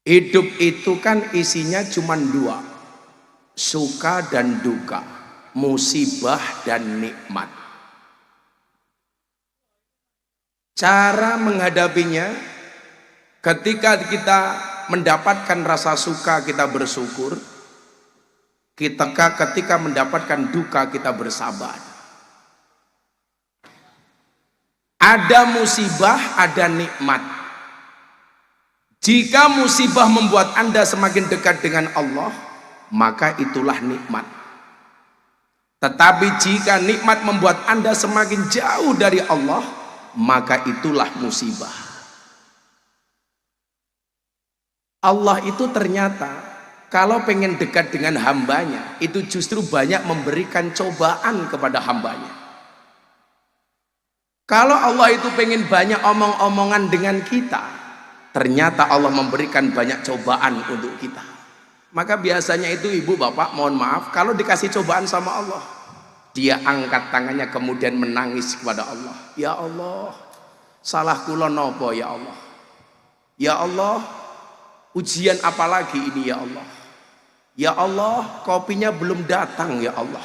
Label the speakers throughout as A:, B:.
A: Hidup itu kan isinya cuma dua, suka dan duka, musibah dan nikmat. Cara menghadapinya, ketika kita mendapatkan rasa suka kita bersyukur, ketika mendapatkan duka kita bersabar. Ada musibah, ada nikmat. Jika musibah membuat Anda semakin dekat dengan Allah, maka itulah nikmat. Tetapi jika nikmat membuat Anda semakin jauh dari Allah, maka itulah musibah. Allah itu ternyata kalau pengen dekat dengan hambanya, itu justru banyak memberikan cobaan kepada hambanya. Kalau Allah itu pengen banyak omong-omongan dengan kita, ternyata Allah memberikan banyak cobaan untuk kita. Maka biasanya itu ibu bapak mohon maaf, kalau dikasih cobaan sama Allah, dia angkat tangannya kemudian menangis kepada Allah. Ya Allah, salah kula nopo ya Allah. Ya Allah, ujian apa lagi ini ya Allah. Ya Allah, kopinya belum datang ya Allah.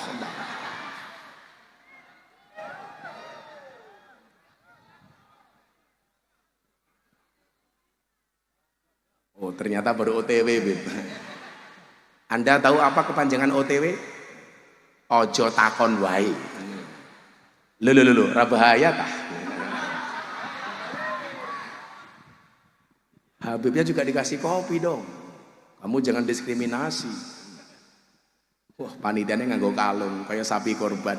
A: Oh ternyata baru OTW Bib. Anda tahu apa kepanjangan OTW? Ojo takon wae. Lho, ra bahaya tah. Habibnya juga dikasih kopi dong. Kamu jangan diskriminasi. Wah, panitianya nganggo kalung kayak sapi korban.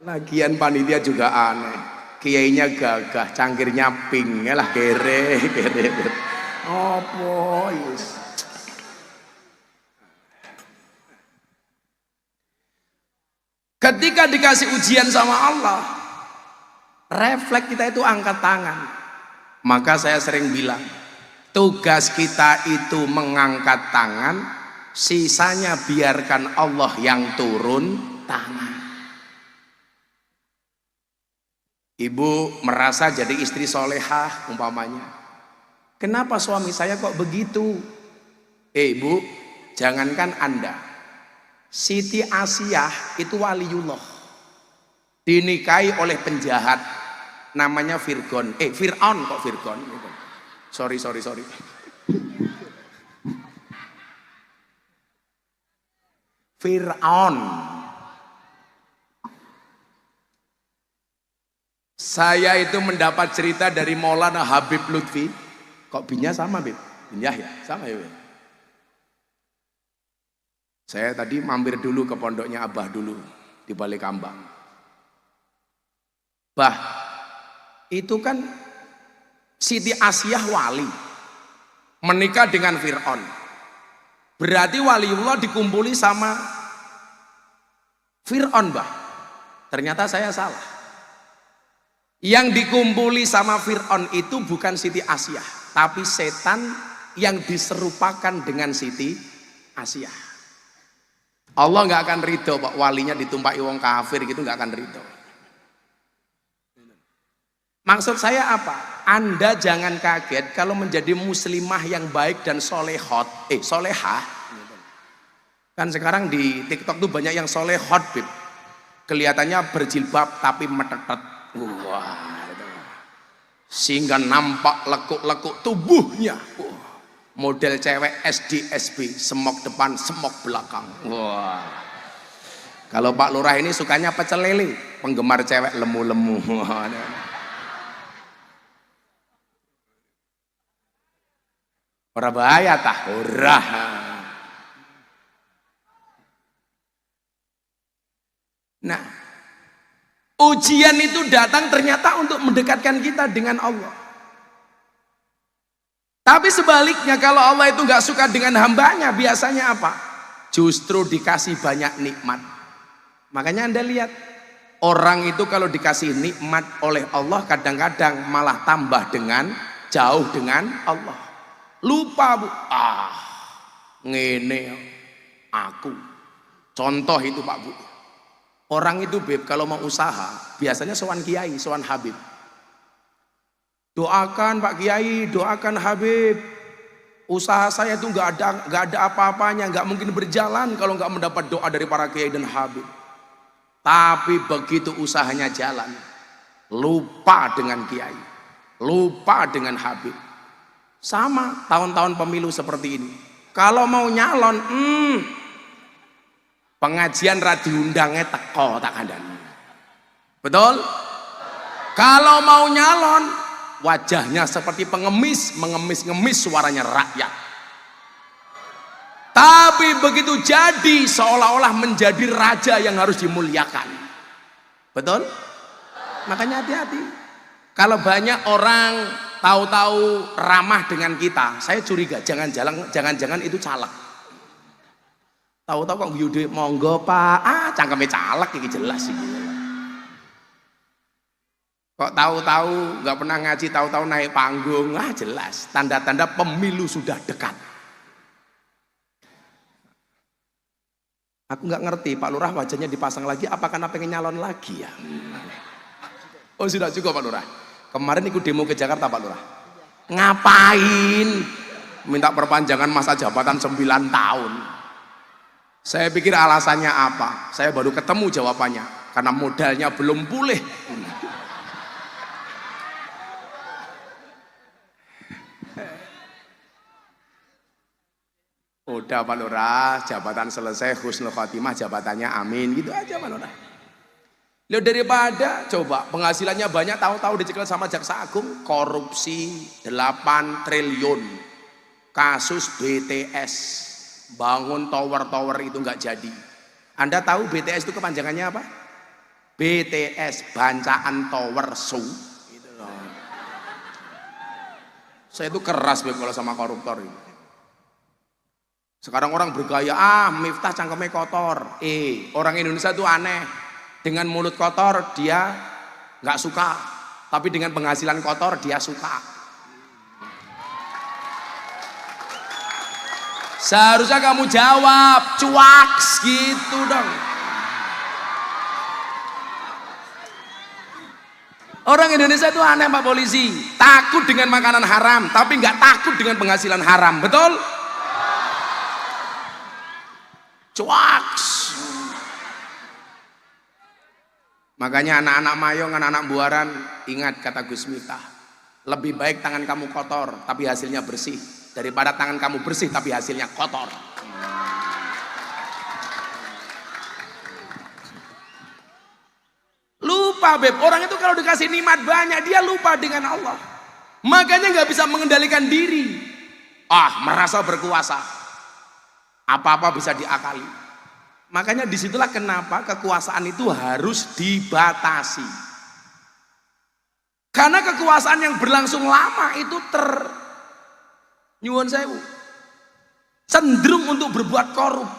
A: Lagian panitia juga aneh, kiainya gagah, cangkirnya pink, lah kere. Apa yes. Ketika dikasih ujian sama Allah, refleks kita itu angkat tangan. Maka saya sering bilang, tugas kita itu mengangkat tangan, sisanya biarkan Allah yang turun tangan. Ibu merasa jadi istri solehah umpamanya, kenapa suami saya kok begitu? Ibu, jangankan Anda, Siti Asiyah itu waliullah, dinikahi oleh penjahat namanya Fir'aun. Fir'aun kok Fir'aun? Sorry. Fir'aun. Saya itu mendapat cerita dari Maulana Habib Lutfi. Kok binya sama Bib? Bin Yahya, sama ya Bib? Saya tadi mampir dulu ke pondoknya Abah dulu di Balik Kambang. Bah, itu kan Siti Asiyah wali menikah dengan Fir'aun. Berarti waliullah dikumpuli sama Fir'aun, bah. Ternyata saya salah. Yang dikumpuli sama Fir'aun itu bukan Siti Asiyah, tapi setan yang diserupakan dengan Siti Asiyah. Allah nggak akan ridho Pak, walinya ditumpaki wong kafir gitu, nggak akan ridho. Maksud saya apa? Anda jangan kaget kalau menjadi muslimah yang baik dan solehah. Kan sekarang di TikTok tuh banyak yang solehot, Bib. Kelihatannya berjilbab tapi metetet. Wah, sehingga nampak lekuk-lekuk tubuhnya. Model cewek SD SB, semok depan, semok belakang. Wah. Kalau Pak Lurah ini sukanya pecel lele, penggemar cewek lemu-lemu. Ora bahaya tah, ora. Nah, ujian itu datang ternyata untuk mendekatkan kita dengan Allah. Tapi sebaliknya kalau Allah itu nggak suka dengan hambanya, biasanya apa? Justru dikasih banyak nikmat. Makanya Anda lihat, orang itu kalau dikasih nikmat oleh Allah kadang-kadang malah tambah dengan jauh dengan Allah. Lupa Bu, ngene aku. Contoh itu Pak Bu. Orang itu Beb kalau mau usaha biasanya sowan kiai, sowan Habib. Doakan Pak Kiai, doakan Habib. Usaha saya itu nggak ada apa-apanya, nggak mungkin berjalan kalau nggak mendapat doa dari para kiai dan Habib. Tapi begitu usahanya jalan, lupa dengan kiai, lupa dengan Habib. Sama tahun-tahun pemilu seperti ini. Kalau mau nyalon, pengajian diundangnya teko tak kandani. Betul? Kalau mau nyalon, wajahnya seperti pengemis, mengemis-ngemis suaranya rakyat. Tapi begitu jadi seolah-olah menjadi raja yang harus dimuliakan. Betul? Makanya hati-hati. Kalau banyak orang tahu-tahu ramah dengan kita, saya curiga jangan-jangan itu caleg. Tahu-tahu kok yude monggo Pak, cangkeme caleg iki jelas sih. Kok tahu-tahu nggak pernah ngaji, tahu-tahu naik panggung, jelas tanda-tanda pemilu sudah dekat. Aku nggak ngerti Pak Lurah wajahnya dipasang lagi, apa karena pengen nyalon lagi ya? Oh sudah cukup Pak Lurah. Kemarin ikut demo ke Jakarta Pak Lurah. Ngapain? Minta perpanjangan masa jabatan 9 tahun. Saya pikir alasannya apa? Saya baru ketemu jawabannya. Karena modalnya belum pulih. Udah Pak Lurah, jabatan selesai, husnul khotimah, jabatannya amin, gitu aja Pak Lurah. Lihat daripada coba penghasilannya banyak, tahu-tahu dicekel sama Jaksa Agung, korupsi 8 triliun, kasus BTS, bangun tower-tower itu nggak jadi. Anda tahu BTS itu kepanjangannya apa? BTS, Bancaan Tower Su. Gitu loh. Saya itu keras kalau sama koruptor ini. Sekarang orang bergaya, Miftah cangkemnya kotor. Orang Indonesia itu aneh. Dengan mulut kotor dia nggak suka, tapi dengan penghasilan kotor dia suka. Seharusnya kamu jawab, cuaks gitu dong. Orang Indonesia itu aneh Pak Polisi, takut dengan makanan haram, tapi nggak takut dengan penghasilan haram, betul? Cuaks. Makanya anak-anak Mayong, anak-anak Buaran, ingat kata Gus Miftah, lebih baik tangan kamu kotor tapi hasilnya bersih daripada tangan kamu bersih tapi hasilnya kotor. Lupa Beb, orang itu kalau dikasih nikmat banyak dia lupa dengan Allah. Makanya nggak bisa mengendalikan diri. Merasa berkuasa. Apa-apa bisa diakali. Makanya disitulah kenapa kekuasaan itu harus dibatasi. Karena kekuasaan yang berlangsung lama itu nyuwun sewu, cenderung untuk berbuat korup.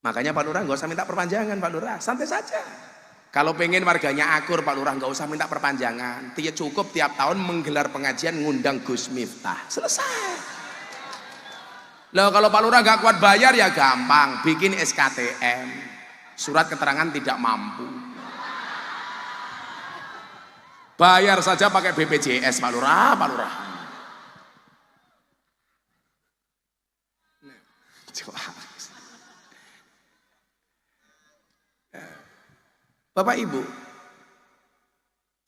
A: Makanya Pak Lurah nggak usah minta perpanjangan Pak Lurah, santai saja. Kalau pengen warganya akur Pak Lurah nggak usah minta perpanjangan. Dia cukup tiap tahun menggelar pengajian ngundang Gus Miftah, selesai. Loh kalau Pak Lurah gak kuat bayar ya gampang, bikin SKTM, surat keterangan tidak mampu. Bayar saja pakai BPJS Pak Lurah, Pak Lurah. Bapak Ibu,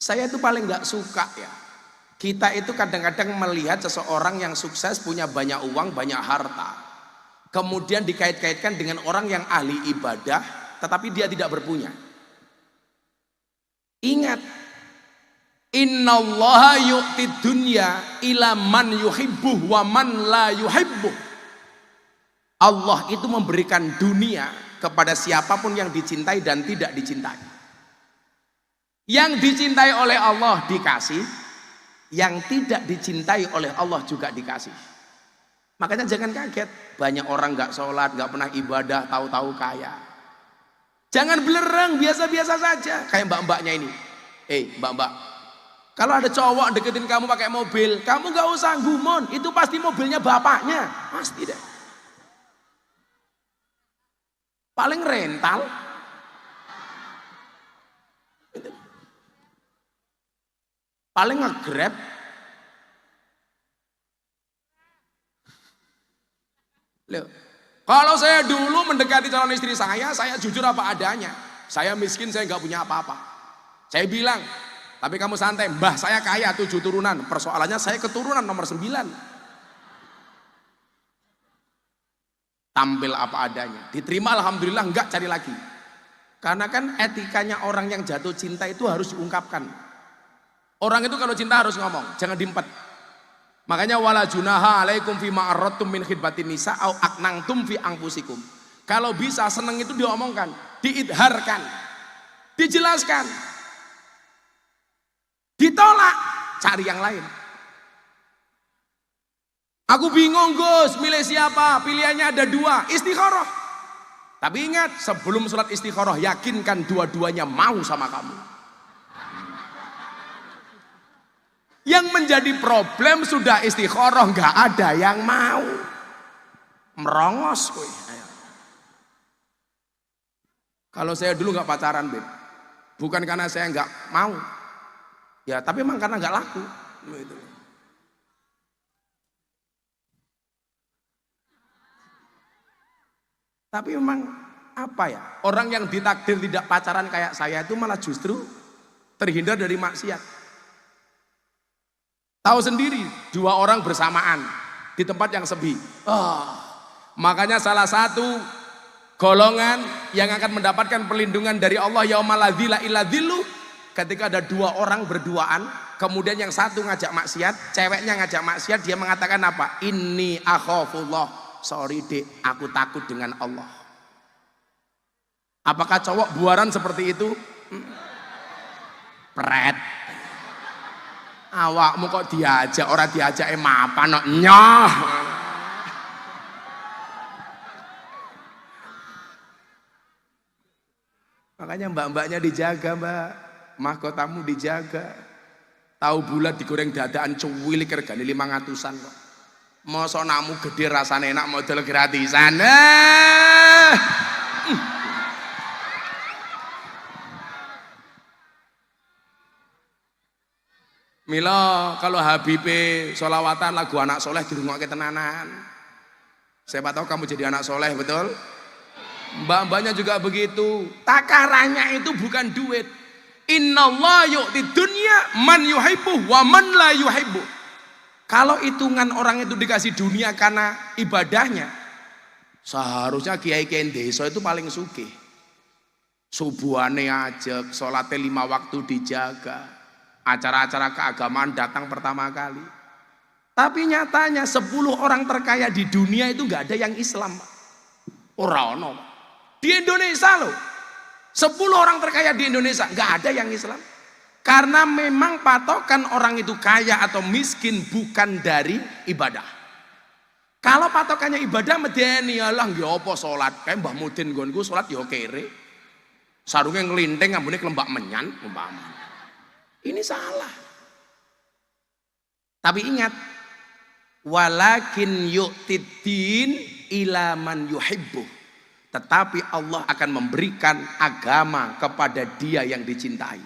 A: saya itu paling gak suka ya. Kita itu kadang-kadang melihat seseorang yang sukses, punya banyak uang, banyak harta. Kemudian dikait-kaitkan dengan orang yang ahli ibadah, tetapi dia tidak berpunya. Ingat, innallaha yu'tid dunya ila man yuhibbuh wa man la yuhibbuh. Allah itu memberikan dunia kepada siapapun yang dicintai dan tidak dicintai. Yang dicintai oleh Allah dikasih, yang tidak dicintai oleh Allah juga dikasih. Makanya jangan kaget, banyak orang nggak sholat, nggak pernah ibadah, tahu-tahu kaya. Jangan belerang, biasa-biasa saja. Kayak mbak-mbaknya ini. Mbak-mbak, kalau ada cowok deketin kamu pakai mobil, kamu nggak usah gumun, itu pasti mobilnya bapaknya, pasti deh. paling rental. Paling nge-grab. Loh, kalau saya dulu mendekati calon istri saya jujur apa adanya. Saya miskin, saya nggak punya apa-apa. Saya bilang, tapi kamu santai, mbah saya kaya 7 turunan. Persoalannya saya keturunan nomor 9. Tampil apa adanya. Diterima alhamdulillah, enggak cari lagi. Karena kan etikanya orang yang jatuh cinta itu harus diungkapkan. Orang itu kalau cinta harus ngomong, jangan diempet. Makanya wala junaha alaikum fima arradtum min khidbatin nisa au aknangtum fi anfusikum. Kalau bisa seneng itu diomongkan, diidharkan, dijelaskan. Ditolak, cari yang lain. Aku bingung Gus, milih siapa? Pilihannya ada 2, istikharah. Tapi ingat, sebelum sholat istikharah yakinkan dua-duanya mau sama kamu. Yang menjadi problem sudah istikharah nggak ada yang mau. Merongos kowe. Kalau saya dulu nggak pacaran, Beb. Bukan karena saya nggak mau. Ya, tapi memang karena nggak laku. Gitu. Tapi memang apa ya? Orang yang ditakdir tidak pacaran kayak saya itu malah justru terhindar dari maksiat. Tahu sendiri, 2 orang bersamaan di tempat yang sepi. Makanya salah satu golongan yang akan mendapatkan perlindungan dari Allah yaumal la dzilla illa dzilluh, ketika ada 2 orang berduaan, kemudian yang satu ngajak maksiat, ceweknya ngajak maksiat, dia mengatakan apa? Inni akhafullah. Sorry dek, aku takut dengan Allah. Apakah cowok buaran seperti itu? Pret. Awakmu kok diajak, orang diajak mapan no nyoh. Makanya mbak-mbaknya dijaga, mbak. Mahkotamu dijaga. Tahu bulat digoreng dadaan cuwilik regane 500-an kok. Mosok namu gede rasane enak model gratisan. Mila kalau Habibe sholawatan lagu anak soleh dirungokke tenanan. Siapa tahu kamu jadi anak soleh, betul? Mbak-mbaknya juga begitu. Takarannya itu bukan duit. Innallaha yu'ti dunya man yuhibbu wa man la yuhibbu. Kalau hitungan orang itu dikasih dunia karena ibadahnya, seharusnya kiai-kiai desa itu paling sugih. Subuhane ajek, sholatnya 5 waktu dijaga. Acara-acara keagamaan datang pertama kali. Tapi nyatanya 10 orang terkaya di dunia itu nggak ada yang Islam. Ora ono. Di Indonesia loh. 10 orang terkaya di Indonesia nggak ada yang Islam. Karena memang patokan orang itu kaya atau miskin bukan dari ibadah. Kalau patokannya ibadah medeni Allah nggih apa salat. Kayak Mbah Mudin nggonku salat ya kere. Sarunge nglinteng ambune kelembak menyan umpama. Ini salah. Tapi ingat, walakin yu'tiddin ila man yuhibbu. Tetapi Allah akan memberikan agama kepada dia yang dicintai.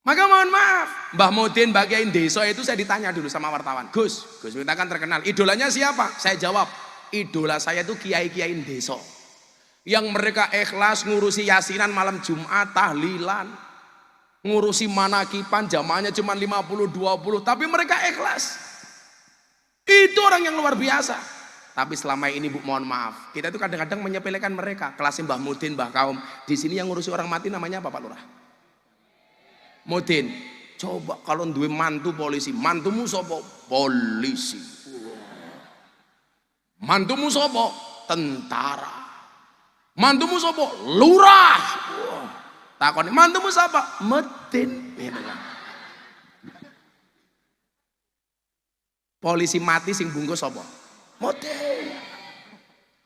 A: Maka mohon maaf, Mbah Mudin bagian desa itu saya ditanya dulu sama wartawan. Gus kita kan terkenal. Idolanya siapa? Saya jawab, idola saya itu kiai-kiai desa. Yang mereka ikhlas ngurusi yasinan malam Jumat, tahlilan. Ngurusi manakipan jamaahnya cuma 50-20, tapi mereka ikhlas. Itu orang yang luar biasa. Tapi selama ini Bu, mohon maaf, kita itu kadang-kadang menyepelekan mereka. Kelasnya Mbah Mudin, Mbah Kaum. Di sini yang ngurusi orang mati namanya apa Pak Lurah? Mudin. Coba kalau duwe mantu polisi, mantumu sapa? Polisi. Mantumu sapa? Tentara. Mantumu sapa? Lurah. Takoni mantumu sapa? Mudin. Polisi mati sing bungkus sapa? Mudin.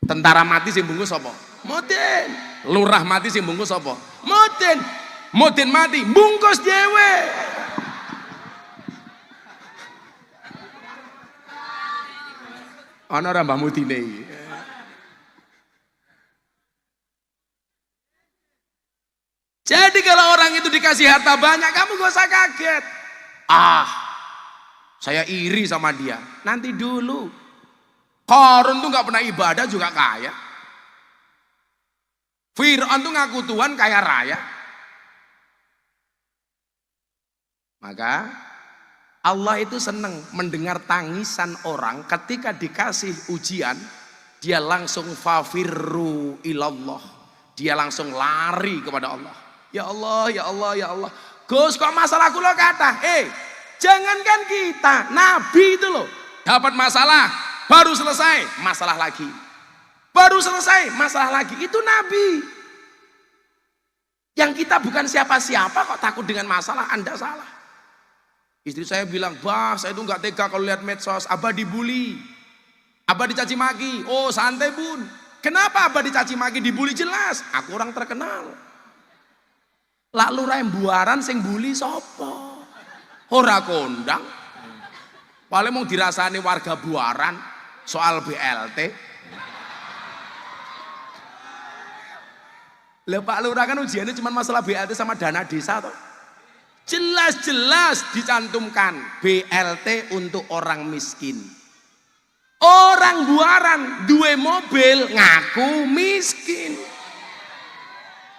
A: Tentara mati sing bungkus sapa? Mudin. Lurah mati sing bungkus sapa? Mudin. Mudin mati bungkus dhewe. Ana ora Mbah Mudine iki. Jadi kalau orang itu dikasih harta banyak, kamu gak usah kaget. Saya iri sama dia. Nanti dulu. Qarun tuh gak pernah ibadah juga kaya. Fir'aun tuh ngaku Tuhan kaya raya. Maka Allah itu senang mendengar tangisan orang ketika dikasih ujian, dia langsung fafirru ilallah. Dia langsung lari kepada Allah. Ya Allah, ya Allah, ya Allah. Gus, kok masalahku lo kata? Jangankan kita, Nabi itu loh. Dapat masalah, baru selesai, masalah lagi. Baru selesai, masalah lagi. Itu Nabi. Yang kita bukan siapa-siapa kok takut dengan masalah, Anda salah. Istri saya bilang, bah saya itu nggak tega kalau lihat medsos, Abah dibully, Abah dicaci maki. Oh santai bun, kenapa Abah dicaci maki, dibully? Jelas, aku orang terkenal. Lalu rai buaran sing bully sopo, ora kondang. Paling mau dirasani warga buaran soal BLT. Lah Pak Lurah kan ujiannya cuma masalah BLT sama dana desa toh. Jelas-jelas dicantumkan BLT untuk orang miskin. Orang buaran duwe mobil ngaku miskin.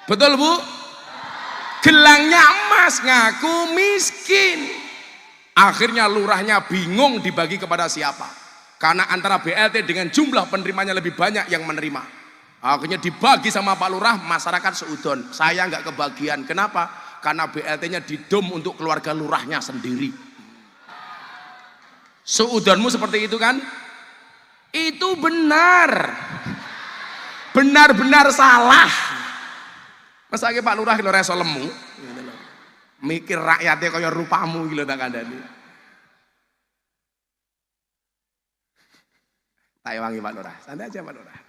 A: Betul Bu? Gelangnya emas ngaku miskin. Akhirnya lurahnya bingung dibagi kepada siapa. Karena antara BLT dengan jumlah penerimanya lebih banyak yang menerima. Akhirnya dibagi sama Pak Lurah, masyarakat seudon. Saya nggak kebagian. Kenapa? Karena BLT-nya didom untuk keluarga lurahnya sendiri. Seudonmu seperti itu kan? Itu benar. Benar-benar salah. Masa Pak Lurah kalau reso lemu, mikir rakyatnya kaya rupamu gitu tak kandani. Tak wangi Pak Lurah, santai aja Pak Lurah.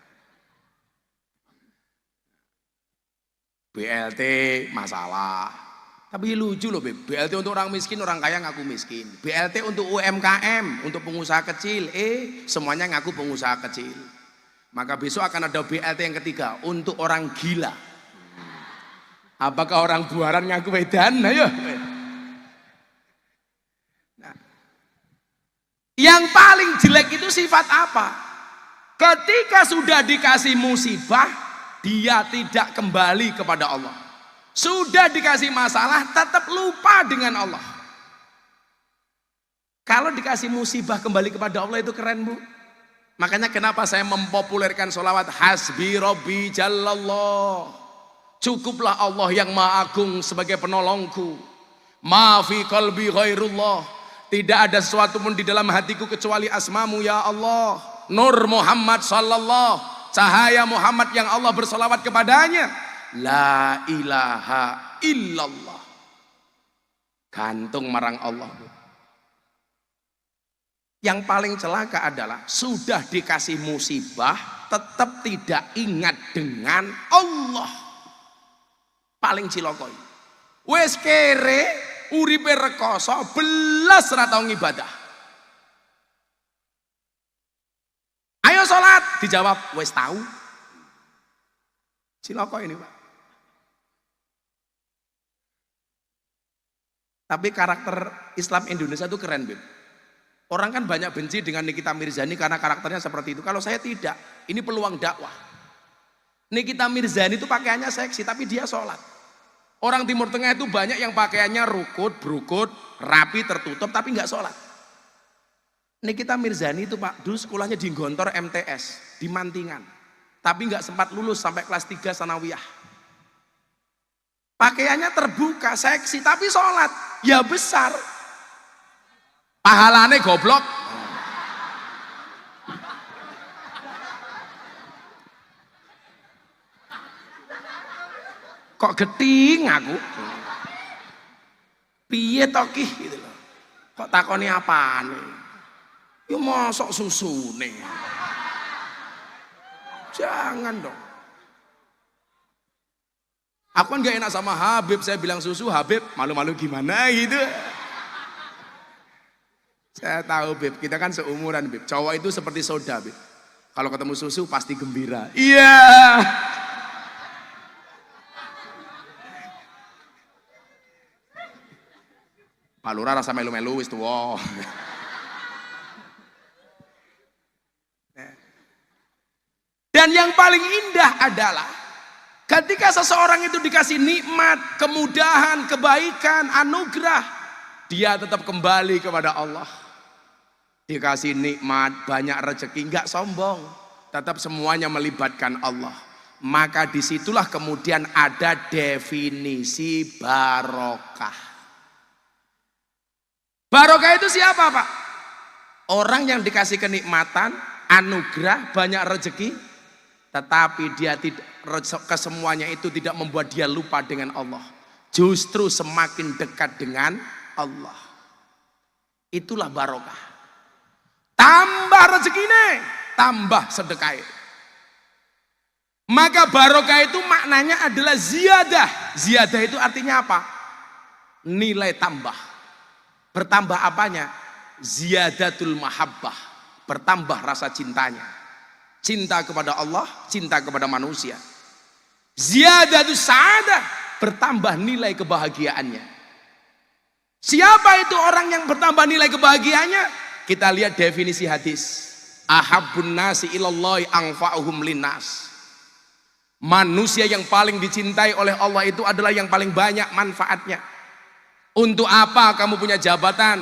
A: BLT masalah, tapi lucu loh Beb. BLT untuk orang miskin, orang kaya ngaku miskin. BLT untuk UMKM, untuk pengusaha kecil, semuanya ngaku pengusaha kecil. Maka besok akan ada BLT yang ketiga untuk orang gila. Apakah orang buaran ngaku wedan? Ayo. Nah, yang paling jelek itu sifat apa? Ketika sudah dikasih musibah, dia tidak kembali kepada Allah. Sudah dikasih masalah, tetap lupa dengan Allah. Kalau dikasih musibah kembali kepada Allah itu keren Bu. Makanya kenapa saya mempopulerkan sholawat hasbi robbi jallallah. Cukuplah Allah yang maha agung sebagai penolongku. Ma fi qalbi ghairullah. Tidak ada sesuatu pun di dalam hatiku kecuali asmamu ya Allah. Nur Muhammad sallallahu, cahaya Muhammad yang Allah bersolawat kepadanya. La ilaha illallah. Gantung marang Allah. Yang paling celaka adalah sudah dikasih musibah tetap tidak ingat dengan Allah. Paling cilokoi. Wes kere uripe rekoso belas ra tau ngibadah. Ayo sholat, dijawab wes tahu. Cilokoi ini Pak. Tapi karakter Islam Indonesia itu keren Beb. Orang kan banyak benci dengan Nikita Mirzani karena karakternya seperti itu. Kalau saya tidak, ini peluang dakwah. Nikita Mirzani itu pakaiannya seksi tapi dia sholat. Orang Timur Tengah itu banyak yang pakaiannya rukut, brukut, rapi, tertutup tapi nggak sholat. Nikita Mirzani itu Pak, dulu sekolahnya di Gontor MTS, di Mantingan. Tapi nggak sempat lulus sampai kelas 3 sanawiyah. Pakaiannya terbuka, seksi tapi sholat, ya besar. Pahalane goblok. Kok geting aku? Piye to ki gitu loh. Kok takoni apane? Ya mosok susune. Jangan dong. Aku kan gak enak sama Habib, saya bilang susu, Habib malu-malu gimana gitu. Saya tahu Beb, kita kan seumuran Beb. Cowok itu seperti soda Beb. Kalau ketemu susu pasti gembira. Iya. Pak Lurah rasa melu-melu wis tuwa. Dan yang paling indah adalah ketika seseorang itu dikasih nikmat, kemudahan, kebaikan, anugerah, dia tetap kembali kepada Allah. Dikasih nikmat, banyak rezeki, enggak sombong, tetap semuanya melibatkan Allah. Maka disitulah kemudian ada definisi barokah. Barokah itu siapa, Pak? Orang yang dikasih kenikmatan, anugerah, banyak rezeki, tetapi dia tidak, kesemuanya itu tidak membuat dia lupa dengan Allah. Justru semakin dekat dengan Allah. Itulah barokah. Tambah rezekine, tambah sedekah. Maka barokah itu maknanya adalah ziyadah. Ziyadah itu artinya apa? Nilai tambah. Bertambah apanya? Ziyadatul mahabbah. Bertambah rasa cintanya. Cinta kepada Allah, cinta kepada manusia. Ziyadatus sa'adah, bertambah nilai kebahagiaannya. Siapa itu orang yang bertambah nilai kebahagiaannya? Kita lihat definisi hadis. Ahabbun nasi ilallahi anfa'uhum linnas. Manusia yang paling dicintai oleh Allah itu adalah yang paling banyak manfaatnya. Untuk apa kamu punya jabatan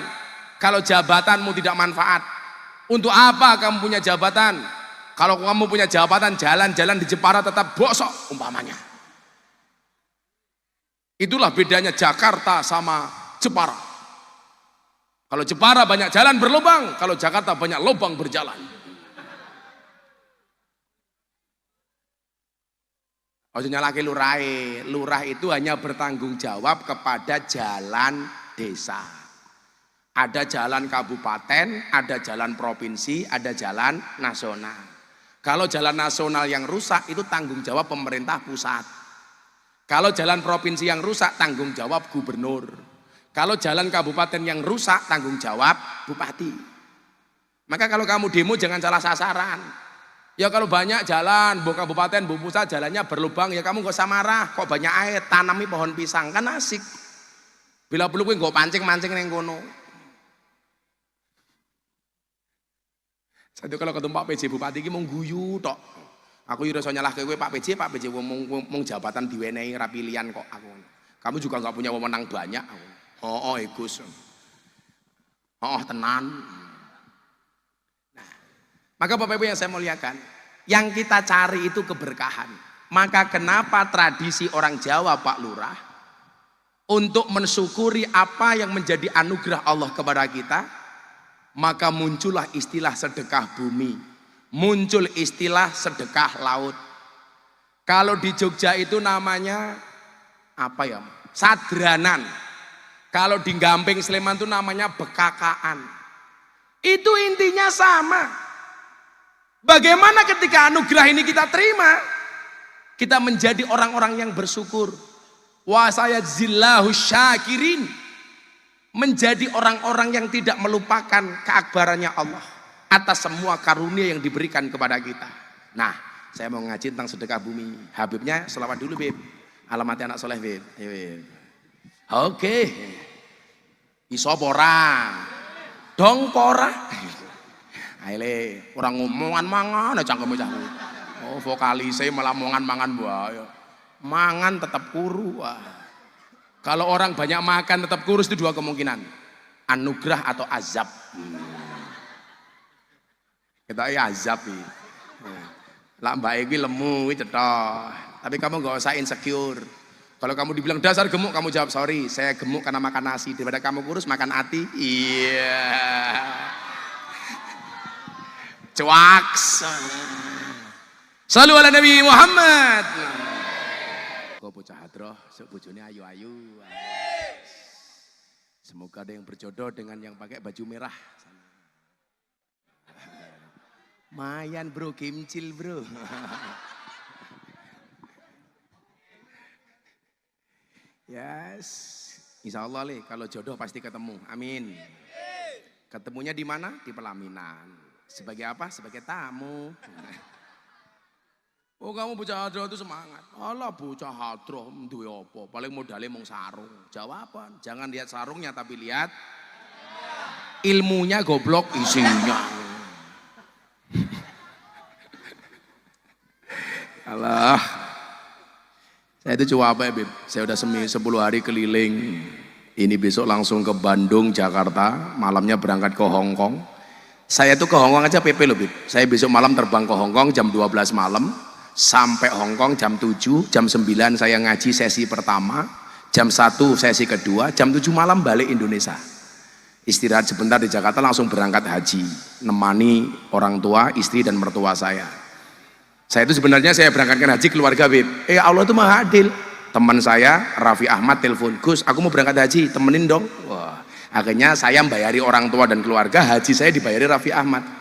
A: kalau jabatanmu tidak manfaat? Untuk apa kamu punya jabatan kalau kamu punya jabatan jalan-jalan di Jepara tetap bosok umpamanya? Itulah bedanya Jakarta sama Jepara. Kalau Jepara banyak jalan berlubang, kalau Jakarta banyak lubang berjalan. Maksudnya laki lurai, lurah itu hanya bertanggung jawab kepada jalan desa. Ada jalan kabupaten, ada jalan provinsi, ada jalan nasional. Kalau jalan nasional yang rusak itu tanggung jawab pemerintah pusat. Kalau jalan provinsi yang rusak tanggung jawab gubernur. Kalau jalan kabupaten yang rusak tanggung jawab bupati. Maka kalau kamu demo jangan salah sasaran. Ya kalau banyak jalan, bu kabupaten, bu pusat jalannya berlubang, ya kamu gak usah marah. Kok banyak air, tanami pohon pisang, kan asik. Bila perlu gue gak pancing-mancing neng kono. Satu kalau ketemu Pak PJ Bupati ini mau guyu tok. Aku iso nyalah ke gue Pak PJ mau jabatan diwenehi rapilian kok aku. Kamu juga nggak punya wewenang banyak. Oh Gus. Oh tenan. Nah, maka Bapak Ibu yang saya muliakan, yang kita cari itu keberkahan. Maka kenapa tradisi orang Jawa Pak Lurah untuk mensyukuri apa yang menjadi anugerah Allah kepada kita? Maka muncullah istilah sedekah bumi, muncul istilah sedekah laut. Kalau di Jogja itu namanya apa ya? Sadranan. Kalau di Gamping Sleman itu namanya bekakaan. Itu intinya sama. Bagaimana ketika anugerah ini kita terima, kita menjadi orang-orang yang bersyukur. Wa sayajzillahu syakirin. Menjadi orang-orang yang tidak melupakan keakbarannya Allah atas semua karunia yang diberikan kepada kita. Nah, saya mau ngaji tentang sedekah bumi. Habibnya selawat dulu, Bib. Alamatnya anak soleh, Bib. Ayo, Bib. Oke. Iso pora. Dong pora. Aile, orang ngomongan mangan aja cangkeme cah. Oh, vokalise malah mangan wae. Mangan tetap kuru. Wah. Kalau orang banyak makan tetap kurus itu dua kemungkinan. Anugerah atau azab. Kita azab iki. Lah mbak iki lemu iki cetok. Tapi kamu nggak usah insecure. Kalau kamu dibilang dasar gemuk, kamu jawab sorry, saya gemuk karena makan nasi. Daripada kamu kurus makan ati. Iya. Cuaks. Shallu ala Nabi Muhammad. Kok bocah hadroh, sok bojone ayu-ayu. Semoga ada yang berjodoh dengan yang pakai baju merah. Mayan bro, kimcil bro. Yes, insya Allah Le, kalau jodoh pasti ketemu. Amin. Ketemunya di mana? Di pelaminan. Sebagai apa? Sebagai tamu. Oh kamu bocah hadroh itu semangat. Alah bocah hadroh duwe apa? Paling modalnya mung sarung. Jawaban, jangan lihat sarungnya tapi lihat ilmunya goblok isinya. Alah. Saya itu cuma apa ya Bib? Saya udah 10 hari keliling. Ini besok langsung ke Bandung, Jakarta. Malamnya berangkat ke Hong Kong. Saya tuh ke Hong Kong aja PP loh Bib. Saya besok malam terbang ke Hong Kong jam 12 malam. Sampai Hong Kong jam 7, jam 9 saya ngaji sesi pertama, jam 1 sesi kedua, jam 7 malam balik Indonesia. Istirahat sebentar di Jakarta langsung berangkat haji, nemani orang tua, istri dan mertua saya. Saya itu sebenarnya saya berangkatkan haji keluarga Bib. Allah itu maha adil. Teman saya Raffi Ahmad telepon, Gus aku mau berangkat haji, temenin dong. Wah, akhirnya saya membayari orang tua dan keluarga, haji saya dibayari Raffi Ahmad.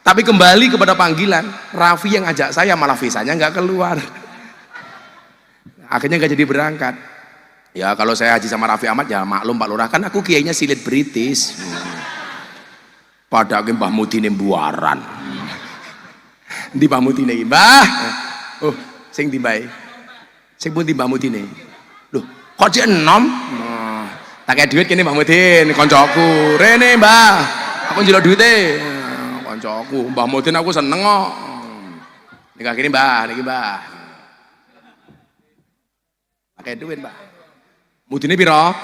A: Tapi kembali kepada panggilan, Raffi yang ajak saya malah visanya nggak keluar. Akhirnya nggak jadi berangkat. Ya kalau saya haji sama Raffi Ahmad ya maklum Pak Lurah, kan aku kiainya silit British. Pada Mbah Mudine buaran. Di Mbah Mudine Mbah. Oh, sing di bae. Sing pun di Mbah Mudine. Loh, kok dia 6? Tak kayak duit kene Mbah Mudin, koncoku. Rene Mbah, aku njaluk duite. Koncoku, Mbah Mudin aku seneng kok. Nikah kene Mbah, niki Mbah. Pakai duit Mbah. Mudine piro?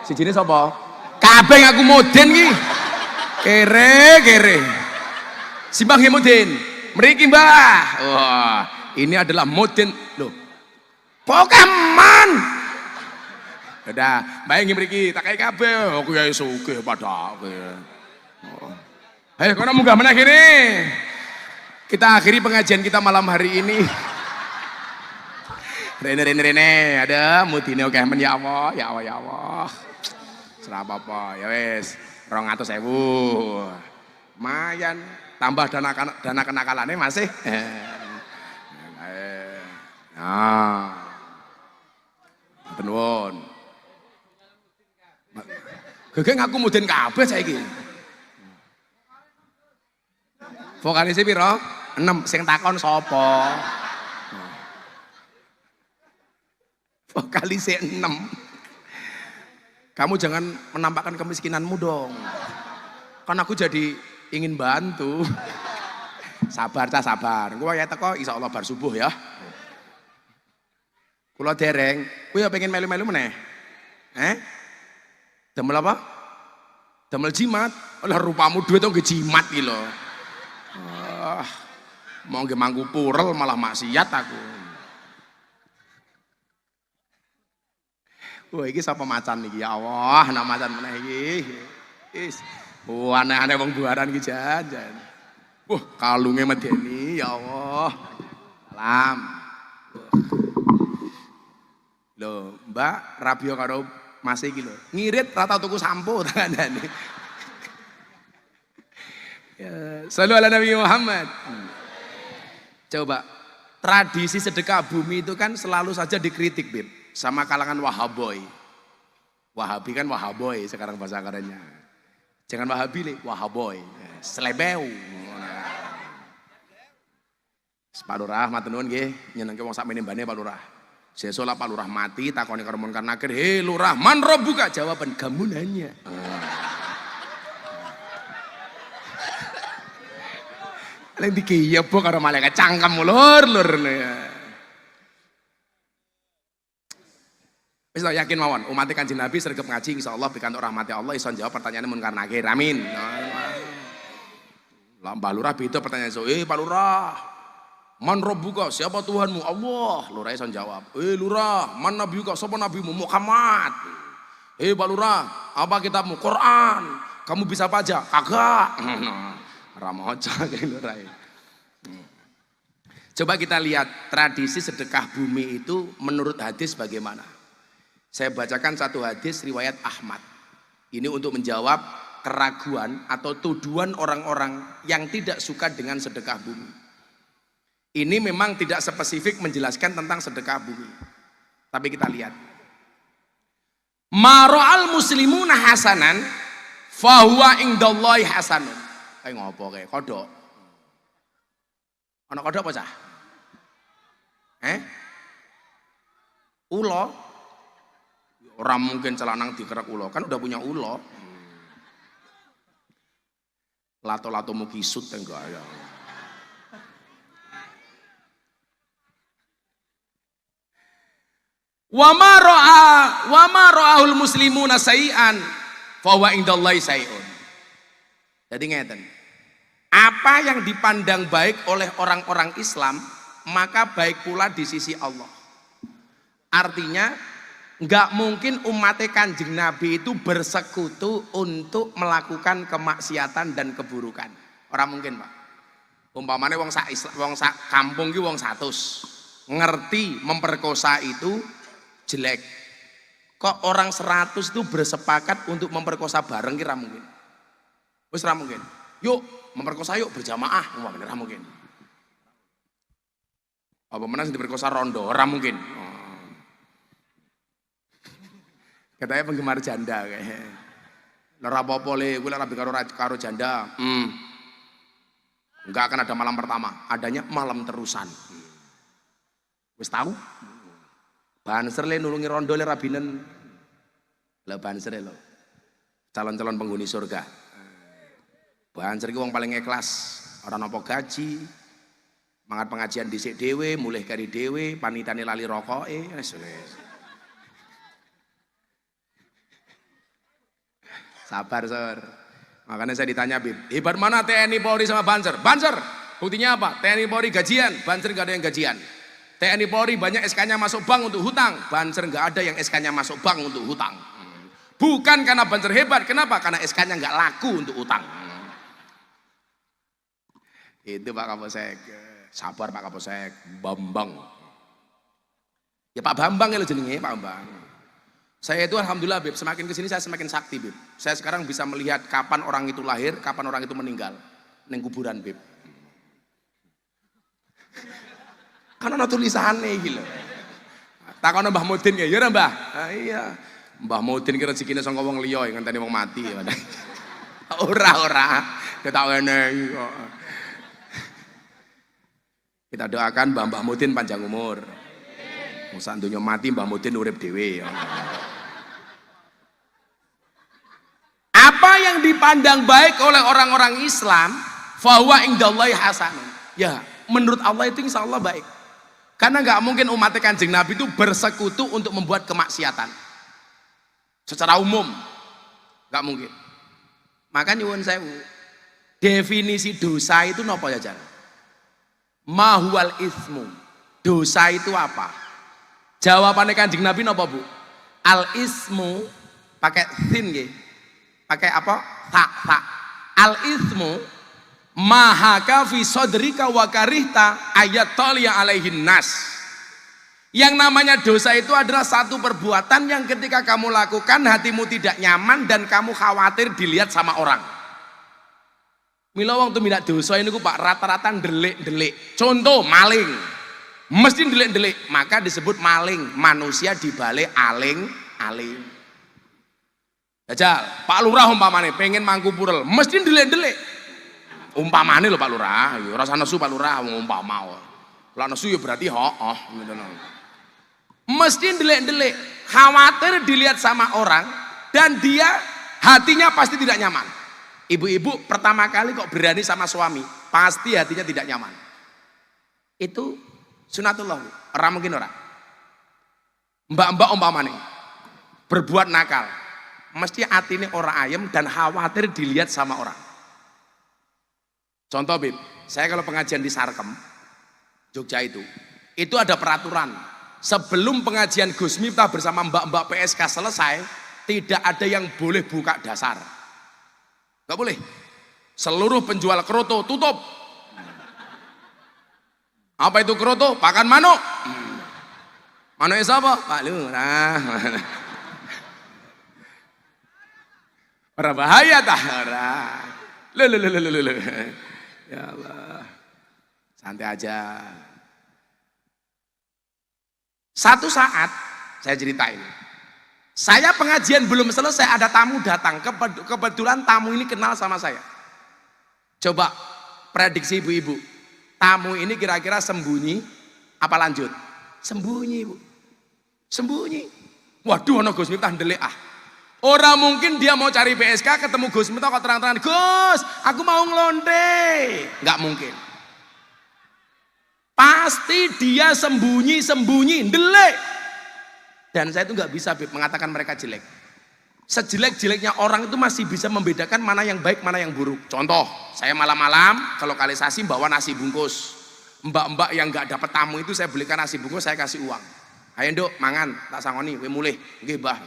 A: Sijine sapa? Kabeh aku Mudin ki. Kere. Simbah nggih Mudin. Mriki Mbah. Wah, ini adalah Mudin. Loh. Pokemon. Udah, Mbah nggih mriki, tak kei kabeh. Aku ya sugih padake. Ayo kono munggah meneh kene. Kita akhiri pengajian kita malam hari ini. Rene, ada Mudine oke men ya Allah, ya Allah. Serah apa-apa, ya wis 200.000. Lumayan, tambah dana kenakalane masih. Nah. Benuwun. Gegek ngaku Mudin kabeh saiki. Vokalisnya piro? 6, sing takon sapa? Vokalisnya 6. Kamu jangan menampakkan kemiskinanmu dong. Kan aku jadi ingin bantu. Sabar cah sabar. Gua ya teko insyaallah bar subuh ya. Kula dereng, kowe ya pengen melu-melu meneh. Damel apa? Damel jimat. Lah rupamu duit kok jimat iki lho. Mau nggih mangku purel malah maksiat aku. Wah iki sapa macan iki ya Allah, ana macan meneh iki. Wis, aneh-aneh wong buaran iki jan. Wah, kalunge medeni ya Allah. Salam. Loh, Mbak Rabio karo Mas iki lho. Ngirit rata tuku sampo tandane. Ya, selalu ala Nabi Muhammad. Coba, tradisi sedekah bumi itu kan selalu saja dikritik Bib, sama kalangan Wahaboy. Wahabi kan Wahaboy sekarang bahasa kerennya. Jangan Wahabi nih, Wahaboy. Selebeu. Pak Lurah matur nuwun nggih, nyenengke wong sakmene mbane Pak Lurah. Sesuk Pak Lurah mati takoni karo Munkar Nakir, "Hei Lurah, man rabbuka?" Jawaban gamunannya. Leng dikiyebok karo malaikat cangkem lur. Wis yakin mawon, umat Kanjeng Nabi sregep ngaji insyaallah pikantuk rahmati Allah iso jawab pertanyaan Munkar Nakir. Amin. Lah Mbah Lurah beda pertanyaan Pak Lurah, man rabbuka, siapa Tuhanmu? Allah. Lurah iso jawab. Lurah, man nabiyuka, siapa nabimu? Muhammad. Pak Lurah, apa kitabmu? Quran. Kamu bisa apa aja? Kagak. Ramoja Lurah. Coba kita lihat tradisi sedekah bumi itu menurut hadis bagaimana. Saya bacakan satu hadis riwayat Ahmad. Ini untuk menjawab keraguan atau tuduhan orang-orang yang tidak suka dengan sedekah bumi. Ini memang tidak spesifik menjelaskan tentang sedekah bumi. Tapi kita lihat. Mara'al muslimuna hasanan fahuwa indallahi hasanun. Kayak ngopo kayak kodok. Ana kodok apa cah? Ulo? Orang mungkin celanang dikerak ulo, kan udah punya ulo. Lato-lato mau kisut enggak ya. Wa ma ra'ahul muslimuna sayi'an fa huwa indallahi sayi'un. Jadi ngeten. Apa yang dipandang baik oleh orang-orang Islam, maka baik pula di sisi Allah. Artinya nggak mungkin umat Kanjeng Nabi itu bersekutu untuk melakukan kemaksiatan dan keburukan. Orang mungkin, Pak. Umpamanya wong sak kampung ki wong 100 ngerti memperkosa itu jelek. Kok orang 100 itu bersepakat untuk memperkosa bareng kira mungkin. Wis ra mungkin. Yuk memperkosa yuk berjamaah, umpamanya ra mungkin. Apa menang diperkosa rondo, ora mungkin. Katanya penggemar janda kayak. Ora apa-apa le, kowe rabi karo janda. Enggak akan ada malam pertama, adanya malam terusan. Wis tahu? Banser le nulungi rondo le rabinen. Lah banser le. Calon-calon penghuni surga. Banser ki wong paling ikhlas, ora nampa gaji. Mangat pengajian dhisik dhewe, mulih kari dhewe, panitane lali rokoke, wis. Sabar, Sir. Makanya saya ditanya, Bib, hebat mana TNI Polri sama Banser? Banser, buktinya apa? TNI Polri gajian, Banser nggak ada yang gajian. TNI Polri banyak SK-nya masuk bank untuk hutang, Banser nggak ada yang SK-nya masuk bank untuk hutang. Bukan karena Banser hebat, kenapa? Karena SK-nya nggak laku untuk hutang. Itu Pak Kapolsek. Sabar Pak Kapolsek, Bambang. Ya Pak Bambang ya lo jenenge, Pak Bambang. Saya itu alhamdulillah Bib, semakin kesini saya semakin sakti Bib. Saya sekarang bisa melihat kapan orang itu lahir, kapan orang itu meninggal. Neng kuburan Bib. Karena ada tulisannya gitu. Takon Mbah Mudin ya, ya Mbah. Ah, iya. Mbah Mudin kira rezekine saka wong liya ngenteni wong mati. Ora. Ketak enehi kok. Kita doakan Mbah Mudin panjang umur. Masa dunya mati Mbah Mudin urip dhewe ya. Apa yang dipandang baik oleh orang-orang Islam, fahuwa indallahi hasanun. Ya, menurut Allah itu insya Allah baik. Karena nggak mungkin umat Kanjeng Nabi itu bersekutu untuk membuat kemaksiatan. Secara umum, nggak mungkin. Maka nyuwun sewu, definisi dosa itu napa ya Jan? Mahual ismu. Dosa itu apa? Jawabannya Kanjeng Nabi napa Bu? Al ismu pakai sin nggih. Pakai apa? Tak. Al ismu mahaka fi sodrika wa karihta ayat toliya alaihin nas. Yang namanya dosa itu adalah satu perbuatan yang ketika kamu lakukan hatimu tidak nyaman dan kamu khawatir dilihat sama orang. Mila wong tumindak dosa ini ku Pak rata-rata ndelik-ndelik. Contoh maling. Mesti ndelik-ndelik, maka disebut maling. Manusia dibalik aling-aling. Jajal, Pak Lurah umpamane pengen mangku purel, mesti ndelik-ndelik. Umpamane lho Pak Lurah, ya ora usah nesu Pak Lurah wong umpama. Lah nesu ya berarti hooh ngono. Mesti ndelik-ndelik, khawatir dilihat sama orang dan dia hatinya pasti tidak nyaman. Ibu-ibu pertama kali kok berani sama suami, pasti hatinya tidak nyaman. Itu sunatullah, ora mungkin ora. Mbak-mbak umpamane berbuat nakal, mesti atine ora ayem dan khawatir dilihat sama orang. Contoh Bib, saya kalau pengajian di Sarkem, Jogja itu ada peraturan. Sebelum pengajian Gus Miftah bersama mbak-mbak PSK selesai, tidak ada yang boleh buka dasar. Gak boleh. Seluruh penjual keroto tutup. Apa itu keroto? Pakan manuk. Manuk siapa? Pak Lurah. Ora bahaya tah ora. Lho. Ya Allah. Santai aja. Satu saat saya ceritain. Saya pengajian belum selesai ada tamu datang. Kebetulan tamu ini kenal sama saya. Coba prediksi ibu-ibu. Tamu ini kira-kira sembunyi apa lanjut? Sembunyi, Bu. Sembunyi. Waduh, ono Gus Miftah ndelik ah. Orang mungkin dia mau cari PSK ketemu Gus Miftah kok terang-terangan, "Gus, aku mau ngelonde." Enggak mungkin. Pasti dia sembunyi-sembunyi, ndelik. Dan saya itu nggak bisa mengatakan mereka jelek. Sejelek-jeleknya orang itu masih bisa membedakan mana yang baik, mana yang buruk. Contoh, saya malam-malam ke lokalisasi bawa nasi bungkus. Mbak-mbak yang nggak dapat tamu itu saya belikan nasi bungkus, saya kasih uang. "Ayo Nduk, mangan, tak sangoni, kowe mulih." Nggih, Mbah.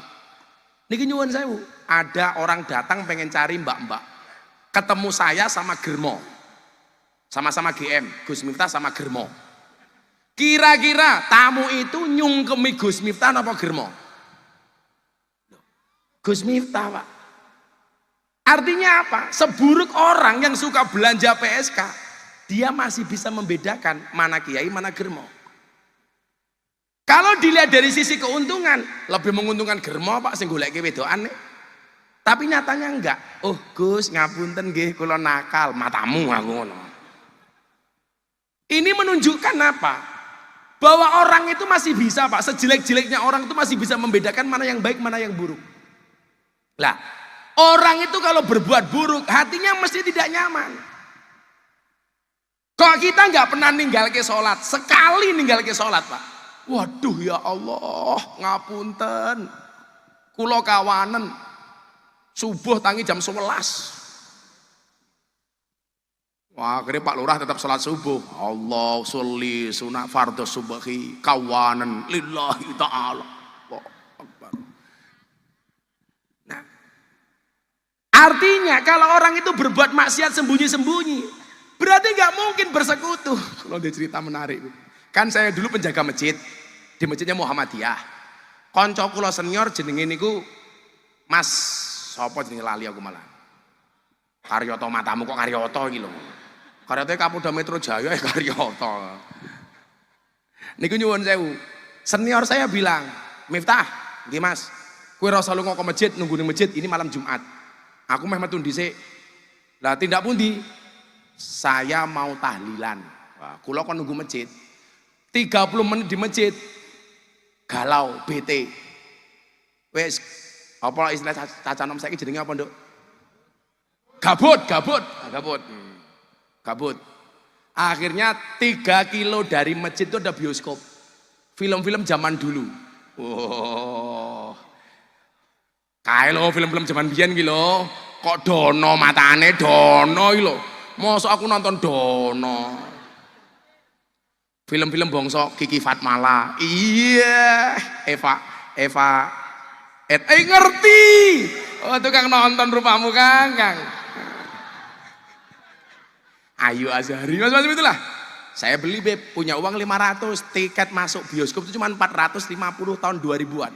A: Niki nyuwun sewu, ada orang datang pengen cari mbak-mbak. Ketemu saya sama Germo. Sama-sama GM, Gus Miftah sama Germo. Kira-kira tamu itu nyungkemi Gus Miftah apa Germo? Gus Miftah, Pak. Artinya apa? Seburuk orang yang suka belanja PSK, dia masih bisa membedakan mana kiai, mana Germo. Kalau dilihat dari sisi keuntungan, lebih menguntungkan Germo, Pak, sing goleke wedokan. Tapi nyatanya enggak. "Oh, Gus, ngapunten nggih, kula nakal." Matamu aku ngono. Ini menunjukkan apa? Bahwa orang itu masih bisa, Pak, sejelek-jeleknya orang itu masih bisa membedakan mana yang baik, mana yang buruk. Lah, orang itu kalau berbuat buruk, hatinya mesti tidak nyaman. Kok kita nggak pernah ninggal ke sholat? Sekali ninggal ke sholat, Pak. Waduh, ya Allah, ngapunten. Kulo kawanen, subuh tangi jam 11. Wah, akhirnya Pak Lurah tetap sholat subuh. Allah sholli sunat fardhu subhi kawanan lillahi ta'ala. Nah, artinya kalau orang itu berbuat maksiat sembunyi-sembunyi, berarti nggak mungkin bersekutu. Kalau dia cerita menarik, kan saya dulu penjaga masjid di masjidnya Muhammadiyah. Konco kula senior jenenge niku Mas sapa jenenge lali aku malah. Karyoto, matamu kok Karyoto iki lho. Karyoto Kapolda Metro Jaya Karyoto. Niku nyuwun sewu. Senior saya bilang, "Miftah, nggih Mas, kowe ora usah lunga ke masjid, nunggu ning masjid, ini malam Jumat. Aku meh metu dhisik." Lah tindak pundi? "Saya mau tahlilan." Wah, kula kon nunggu masjid. 30 menit di masjid. Galau, bete. Wes, apa istilah caca nom saiki jenenge apa, Nduk? Gabut. Akhirnya 3 kilo dari masjid itu ada bioskop. Film-film zaman dulu. Wow. Kae lho film-film zaman biyen ki lho. Kok dono matane dono iki lho. Mosok aku nonton dono. Film-film bangsa Kiki Fatmala. Iya, Eva ngerti. Oh, tukang nonton rupamu, Kang. Ayu Azhari, macam itulah. Saya beli, Beb, punya uang 500, tiket masuk bioskop itu cuma 450 tahun 2000-an.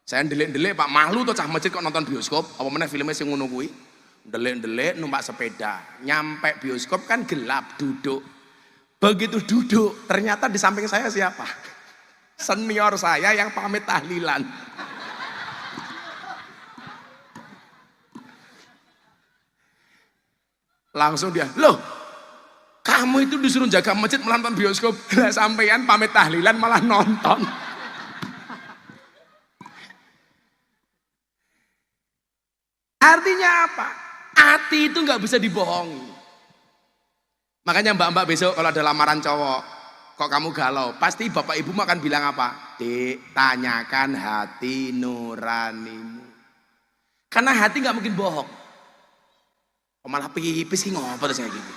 A: Saya ndelik-ndelik, Pak, malu tuh cah masjid kok nonton bioskop, apa mana filmnya sing ngono kuwi. Ndelik-ndelik numpak sepeda, nyampe bioskop kan gelap, duduk. Begitu duduk, ternyata di samping saya siapa? Senior saya yang pamit tahlilan. Langsung dia, "Loh, kamu itu disuruh jaga masjid menonton bioskop, lah sampean pamit tahlilan malah nonton." Artinya apa? Hati itu nggak bisa dibohongi. Makanya mbak-mbak besok kalau ada lamaran cowok, kok kamu galau, pasti bapak ibu akan bilang apa? "Dek, tanyakan hati nuranimu." Karena hati nggak mungkin bohong. Kok malah pipis ki ngopo terus kayak gitu.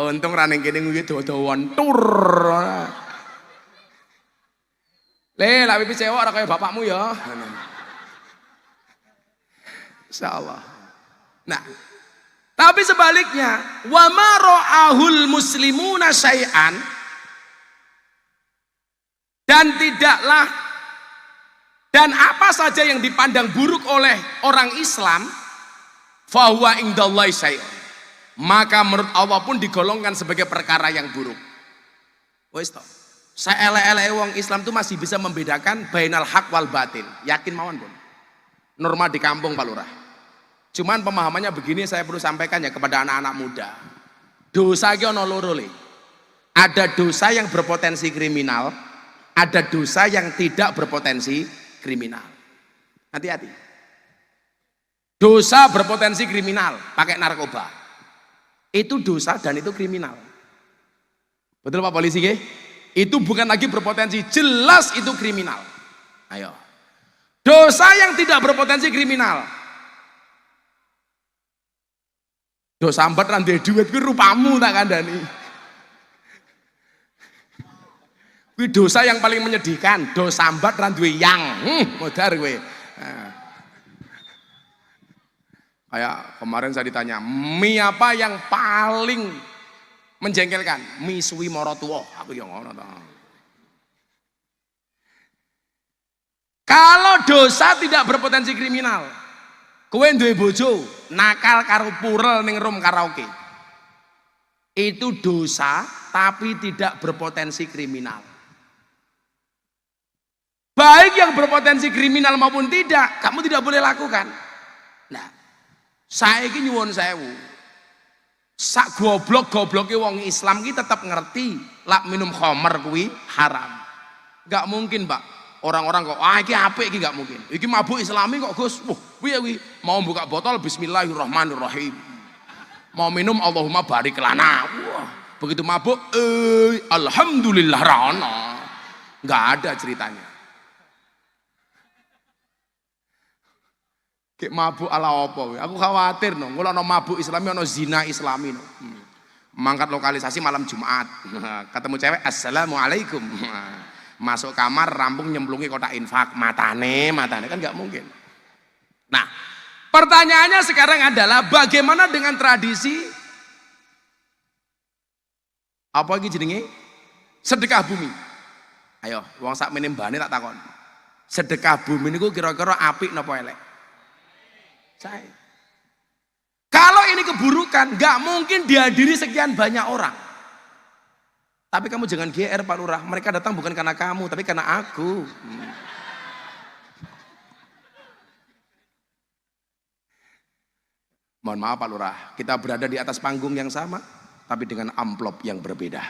A: Untung raning kene kuwi dodowan tur. Le, lak pipis cewek ora kaya bapakmu ya. Insyaallah. Nah, tapi sebaliknya, wa ma ra'ahul muslimuna syai'an, dan apa saja yang dipandang buruk oleh orang Islam, fahuwa indallahi syai'un, maka menurut Allah pun digolongkan sebagai perkara yang buruk. Wes toh, saelek-eleke wong Islam itu masih bisa membedakan bainal haq wal batil. Yakin mawon, Bun. Norma di kampung Pak Lurah. Cuman pemahamannya begini, saya perlu sampaikan ya kepada anak-anak muda. Dosa iki ana loro le. Ada dosa yang berpotensi kriminal, ada dosa yang tidak berpotensi kriminal. Hati-hati. Dosa berpotensi kriminal, pakai narkoba. Itu dosa dan itu kriminal. Betul Pak Polisi ke? Itu bukan lagi berpotensi, jelas itu kriminal. Ayo. Dosa yang tidak berpotensi kriminal. Dosa sambat ra duwe duit kuwi rupamu tak kandhani. Kuwi dosa yang paling menyedihkan, dosa sambat ra duwe yang. Modar kowe. Kayak kemarin saya ditanya, mie apa yang paling menjengkelkan? Mie suwi mara tuwa. Aku ya ngono to. Kalau dosa tidak berpotensi kriminal, kowe duwe bojo, nakal karo purel ning room karaoke. Itu dosa tapi tidak berpotensi kriminal. Baik yang berpotensi kriminal maupun tidak, kamu tidak boleh lakukan. Nah, saiki nyuwun sewu. Sak goblok-gobloke wong Islam ki tetap ngerti lak minum khamar kuwi haram. Enggak mungkin, Pak. Orang-orang kok, iki apik iki enggak mungkin. Iki mabuk Islami kok, Gus. Wah, piye kuwi? Mau buka botol bismillahirrahmanirrahim. Mau minum Allahumma barik lana. Wah, begitu mabuk, alhamdulillah rana. Enggak ada ceritanya. Kayak mabuk ala apa? Aku khawatir no. Kalau no mabuk Islami, no zina Islami no. Mangkat lokalisasi malam Jumat. Ketemu cewek, assalamualaikum. Masuk kamar, rampung nyemplungi kotak infak. Matane kan nggak mungkin. Nah, pertanyaannya sekarang adalah bagaimana dengan tradisi? Apa lagi jenenge? Sedekah bumi. Ayo, wong sak menembane tak takon. Sedekah bumi niku kira-kira apik napa elek? Saya. Kalau ini keburukan, nggak mungkin dihadiri sekian banyak orang. Tapi kamu jangan GR Pak Lurah, mereka datang bukan karena kamu, tapi karena aku. Mohon maaf Pak Lurah, kita berada di atas panggung yang sama, tapi dengan amplop yang berbeda.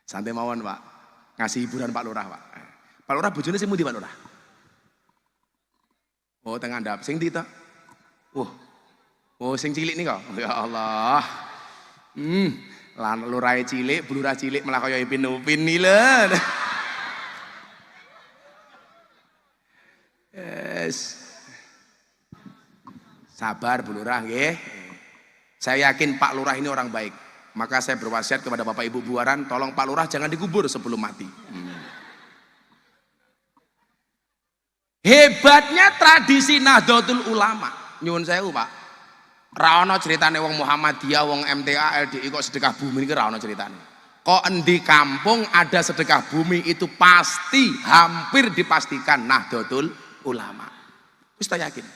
A: Santai mawon Pak, ngasih hiburan Pak Lurah Pak. Pak Lurah bojone sing pundi Pak Lurah? Oh, tengah ndap sing ndi ta? Oh, sing cilik nih kok. Ya Allah. Lan lurahe cilik, blurah cilik malah kaya Ipin-Upin nih lho. Yes. Sabar Bu Lurah nggih. Saya yakin Pak Lurah ini orang baik. Maka saya berwasiat kepada Bapak Ibu Buaran, tolong Pak Lurah jangan dikubur sebelum mati. Hebatnya tradisi Nahdlatul Ulama. Nyuwun sewu Pak. Ra ono ceritane wong Muhammadiyah, wong MTA, LDI kok sedekah bumi iki ra ono ceritane. Kok endi kampung ada sedekah bumi itu pasti hampir dipastikan Nahdlatul Ulama. Wis tak yakin.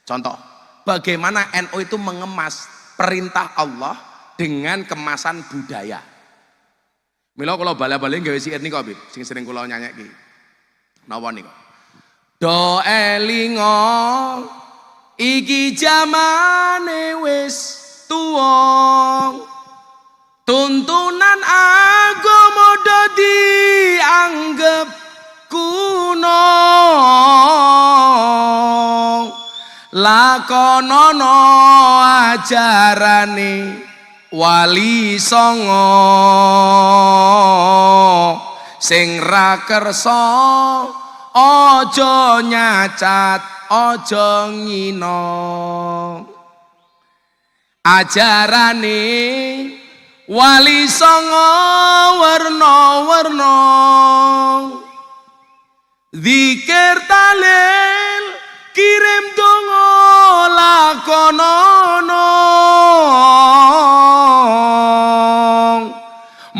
A: Contoh, bagaimana NU itu mengemas perintah Allah dengan kemasan budaya. Mila kula bala-bali gawe siir niku Bib, sing sering kula nyanyikke. Napa niku? Do elingo iki jamane wis tuwa, tuntunan agama dadi anggap kuno, lakonono ajarane wali songo, sing ra kersa aja nyacat aja ngino, ajarane wali songo warna-warna, zikir talil kirim donga lakonono,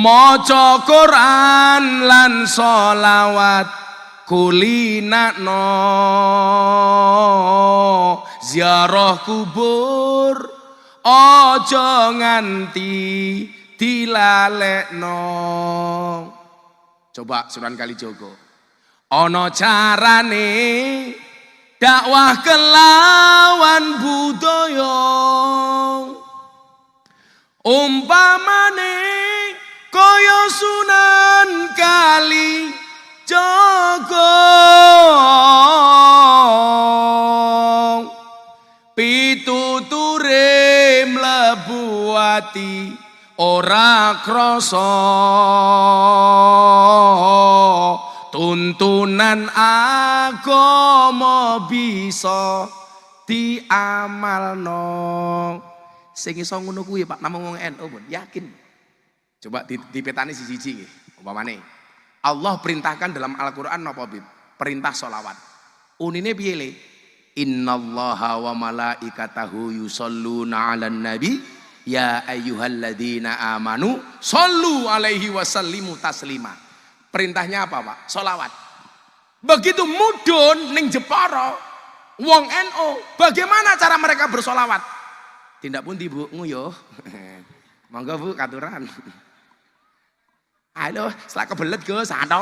A: maca Quran lan sholawat kulinakno, ziarah kubur aja nganti dilalekno. Coba Sunan Kalijaga ana carane dakwah kelawan budaya umpamane kaya Sunan Kali Jogo pituture mlebu ati ora krasa tuntunan agama bisa diamalno. Sing iso ngono kuwi Pak namung wong NU pun yakin. Coba dipetani siji-siji nggih. Umpamane Allah perintahkan dalam Al-Qur'an napa Bib? Perintah sholawat. Unine piye le? Innallaha wa malaikatahu yusholluna 'alan nabi ya ayyuhalladzina amanu shollu alaihi wasallimu taslima. Perintahnya apa Pak? Sholawat. Begitu mudun ning Jepara wong NU, bagaimana cara mereka bersolawat? Tindak pun Bu nguyuh. Monggo Bu katuran. Halo, setelah kebelet Gus. Aduh.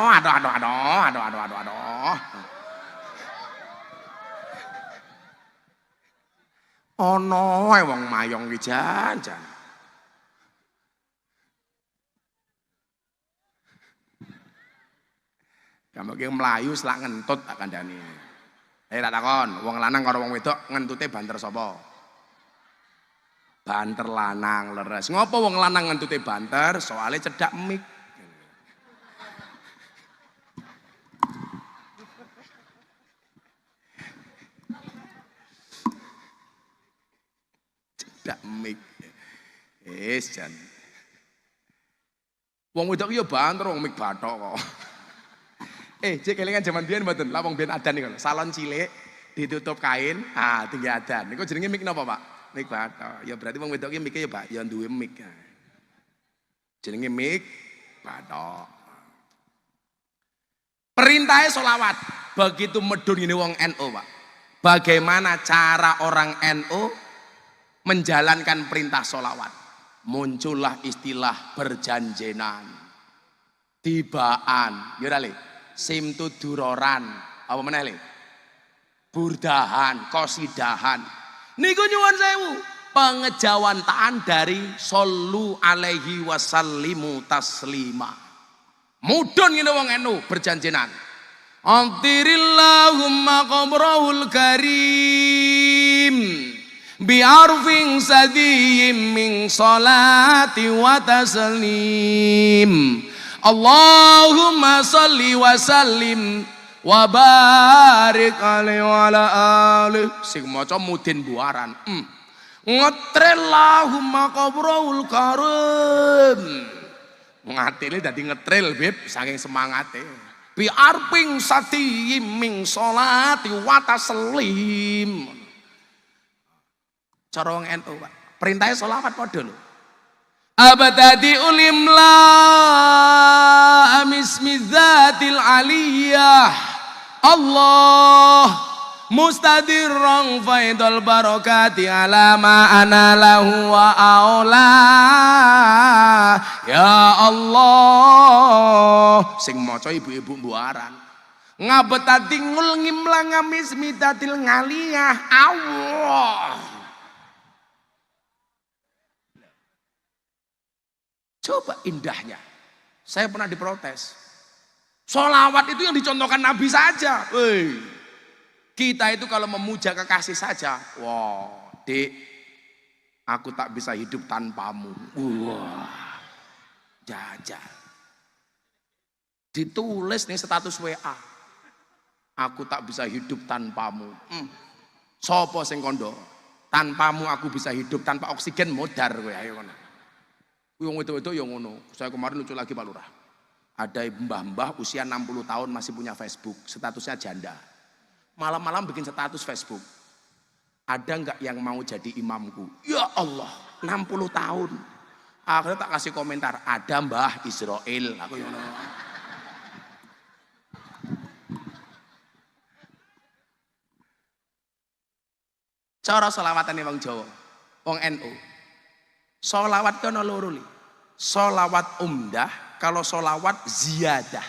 A: Ono wong mayong iki jan. Kamu ki mlayu selak ngentut tak kandhani. Tak takon, wong lanang karo wong wedok ngentute banter sapa? Banter lanang leres. Ngopo wong lanang ngentute banter? Soalnya cedak mik. Cedak mik. Jan. Wong wedok ya banter wong mik bathok kok. Cek kelingan zaman biyen mboten, lah wong biyen adan niku. Salon cilik ditutup kain, tinggi adan. Niku jenenge mik napa, Pak? Mik bathok. Ya berarti wong wedok ki mike ya, Pak, ya duwe mik. Jenenge mik bathok. Perintahnya sholawat. Begitu medun ini wong NU, Pak. Bagaimana cara orang NU menjalankan perintah sholawat? Muncullah istilah berjanjenan, tibaan, yurale. Simtuduroran, apa meneh le? Burdahan, kosidahan. Niku nyuwun sewu, pengejawantaan dari sallu alaihi wasallimu taslima. Mudun ngene wong NU berjanjenan. Antirillahumma qabrahul karim bi'arfin sadiyim min salati wa taslim. Allahumma salli wa sallim wa barik alaihi wa ala alihi. Sing maca mudin buaran. Ngetrillahumma qabrahul karim. Ngatile dadi ngetril Bib saking semangate. Bi arping satiyim min sholati wa taslim. Cara wong NU, Pak. Perintahnya sholawat padha lho. Abadadi ulimla amismi dzatil aliyah Allah mustadirran faidul barakati ala ma ana lahu wa aula ya Allah. Sing maca ibu-ibu mbuaran ngabetati ngul ngimlang amismi dzatil aliyah Allah. Coba indahnya. Saya pernah diprotes. Sholawat itu yang dicontohkan Nabi saja. Kita itu kalau memuja kekasih saja. Wah, Dek, aku tak bisa hidup tanpamu. Wah, jajal. Ditulis nih status WA. Aku tak bisa hidup tanpamu. Sopo sing kondo? Tanpamu aku bisa hidup, tanpa oksigen modar kowe ayo ngono. Wong itu yang ngono. Saya kemarin lucu lagi Pak Lurah. Ada mbah-mbah usia 60 tahun masih punya Facebook, statusnya janda. Malam-malam bikin status Facebook. Ada enggak yang mau jadi imamku? Ya Allah, 60 tahun. Akhirnya tak kasih komentar, ada Mbah Israel. Aku ngono. Cara selawatan wong Jawa, wong NU. Sholawat kono loro li. Sholawat umdah, kalau sholawat ziyadah.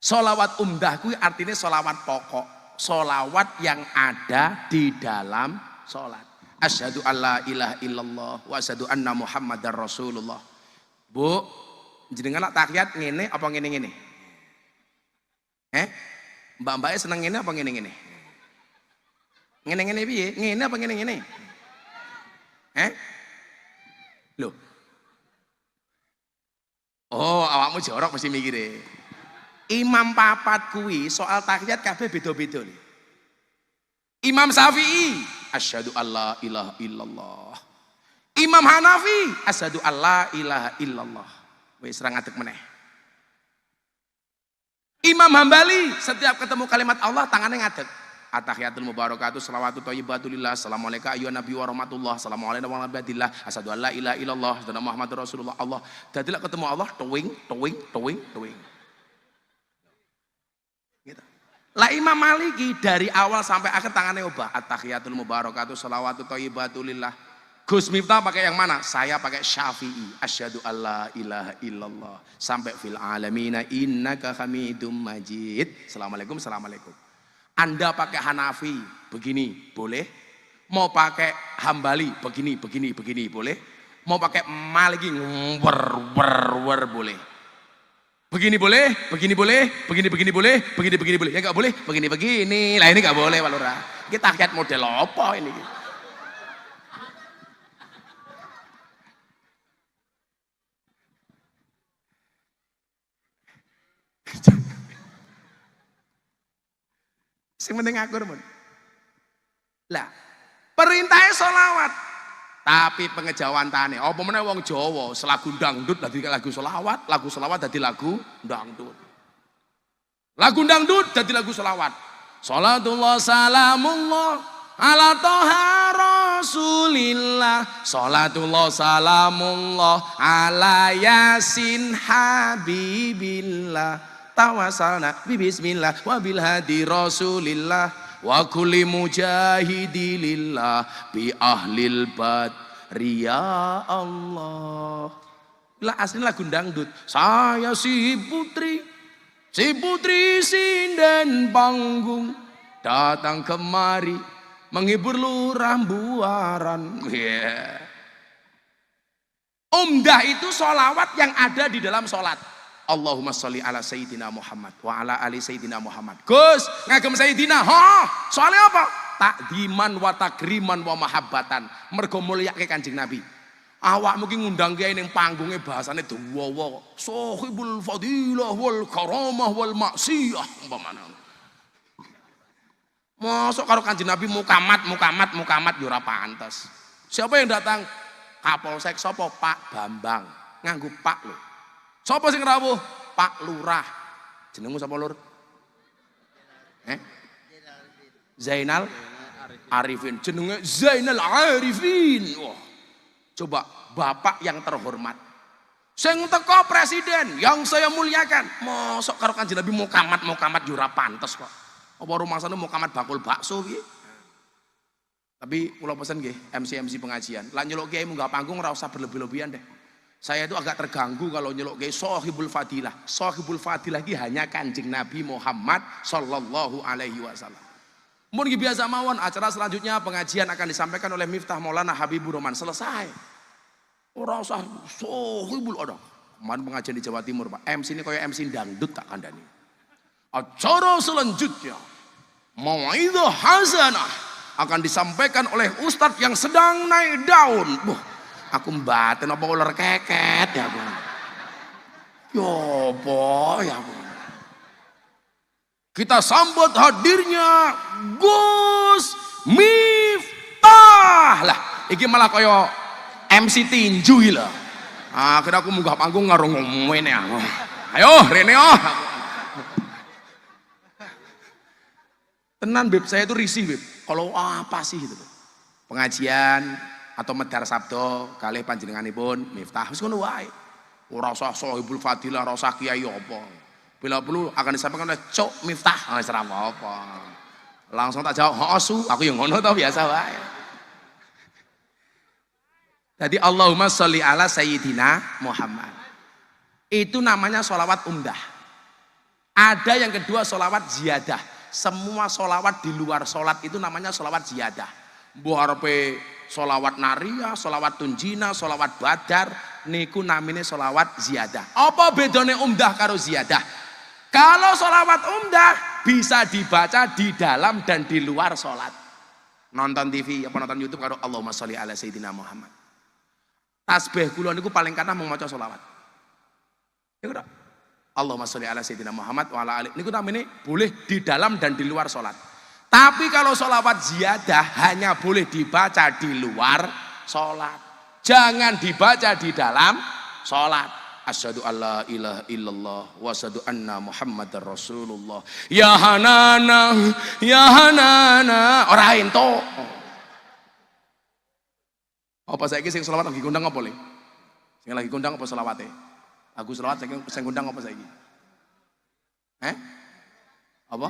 A: Sholawat umdah kuwi artinya sholawat pokok. Sholawat yang ada di dalam sholat. Asyhadu alla ilaha illallah wa asyhadu anna muhammadar rasulullah. Bu, jenengan nak tahiyat ngene apa ngene-ngene? Mbak-mbaknya seneng ngene apa ngene-ngene? Ngene-ngene piye? Ngene apa ngene-ngene? Loh. Oh, awakmu jorok mesti mikire. Imam papat kuwi soal tahiyat kabeh beda-beda lho. Imam Syafi'i, asyhadu alla ilaha illallah. Imam Hanafi, asyhadu alla ilaha illallah. Wis ra ngadeg meneh. Imam Hambali, setiap ketemu kalimat Allah tangannya ngadeg. At-tahiyatul mubarakatuh shalawatu thayyibatulillah assalamualaikum ayyuhan nabi wa rahmatullah assalamualaikum wa rahmatullah asyhadu an la ilaha illallah wa muhammadur rasulullah. Allah dadi lek ketemu Allah tuwing gitu. Lah Imam Maliki dari awal sampai akhir tangannya ubah. At-tahiyatul mubarakatuh shalawatu thayyibatulillah. Gus Miftah pakai yang mana? Saya pakai Syafi'i. Asyhadu alla ilaha illallah sampai fil alamina innaka hamidum majid. Assalamualaikum. Anda pakai Hanafi begini boleh, mau pakai Hambali begini boleh, mau pakai Maliki wer boleh. Begini boleh, begini boleh, begini boleh, begini boleh. Ya enggak boleh, begini. Lah ini enggak boleh walora. Kita tahiyat model apa ini? Sing penting akur mun. Lah, perintahnya sholawat. Tapi pengejawantane, apa meneh wong Jawa, selagu dangdut dadi lagu sholawat, lagu sholawat dadi lagu dangdut. Lagu dangdut dadi lagu sholawat. Salatullah salamullah ala toha rasulillah. Salatullah salamullah ala yasin habibillah. Tawasalna bismillah wa bil hadi rasulillah wa kulli mujahidilillah bi ahlil badri ya Allah. Lah asli lagu dangdut. Saya si putri sinden panggung datang kemari menghibur lurah buaran. Umdah itu sholawat yang ada di dalam sholat. Allahumma sholli ala Sayyidina Muhammad wa ala ali Sayyidina Muhammad. Gus, ngagem Sayyidina. Soalnya apa? Takdiman wa takriman wa mahabbatan. Mergo mulyake Kanjeng Nabi. Awak mungkin ngundang kiai ning panggunge bahasane dawa. Sahibul fadilah wal karamah wal maksiyah umpamane. Mosok karo Kanjeng Nabi mukamat yo ora pantes. Siapa yang datang? Kapolsek sapa? Pak Bambang. Nganggo Pak lho. Sapa sing rawuh? Pak Lurah. Jenengmu sapa Lur? Zainal Arifin. Jenenge Zainal Arifin. Wah. Coba bapak yang terhormat. Sing teko presiden yang saya muliakan. Mosok karo Kanjeng Nabi mukamat yo ora pantes kok. Apa rumangsane mukamat bakul bakso piye? Tapi kula pesen nggih MC pengajian. Lah nyeluk kiai munggah panggung ora usah berlebih-lebihan deh. Saya itu agak terganggu kalau nyeluk kiai sahibul fadilah. Sahibul fadilah ini hanya Kanjeng Nabi Muhammad sallallahu alaihi wasallam. Mungkin biasa mawon acara selanjutnya pengajian akan disampaikan oleh Miftah Maulana Habibur Rahman. Selesai. Ora usah sahibul ada. Kemarin pengajian di Jawa Timur, Pak. MC ini kayak MC dangdut tak kandani. Acara selanjutnya mau'izah hasanah akan disampaikan oleh ustadz yang sedang naik daun. Aku mbaten apa ular keket ya Bu. Ya apa ya Bu. Kita sambut hadirnya Gus Miftah. Lah, iki malah kaya MC tinju lah. Akhirnya aku munggah panggung karo ngomongin ya. Ayo Rene Tenan Beb, saya itu risih Beb. Kalau apa sih gitu. Pengajian atau medar sabdo kalih panjenenganipun Miftah wis ngono wae. Ora usah sahibul fadilah, ora usah kiai apa. Bila perlu akan disampaikan oleh Cok Miftah, wis ora apa-apa. Langsung tak jawab, "Heeh Su, aku yang ngono to biasa wae." Jadi Allahumma sholli ala Sayyidina Muhammad. Itu namanya sholawat umdah. Ada yang kedua sholawat ziyadah. Semua sholawat di luar sholat itu namanya sholawat ziyadah. Buharpe sholawat nariyah, sholawat tunjina, sholawat badar, niku namine sholawat ziyadah. Apa bedone umdah karo ziyadah? Kalau sholawat umdah bisa dibaca di dalam dan di luar sholat. Nonton TV apa nonton YouTube karo Allahumma sholli ala sayyidina Muhammad. Tasbih kula niku paling kathah mung maca sholawat. Niku tok. Allahumma sholli ala sayyidina Muhammad wa ala ali. Niku namine boleh di dalam dan di luar sholat. Tapi kalau sholawat ziyadah hanya boleh dibaca di luar sholat. Jangan dibaca di dalam sholat. Asyhadu alla ilaha illallah wa asyhadu anna Muhammadar Rasulullah. Ya hanana, ya hanana. Ora ento. Apa saiki sing selawat lagi kondang apa le? Sing lagi kondang apa selawate? Aku selawat sing kondang apa saiki? Apa?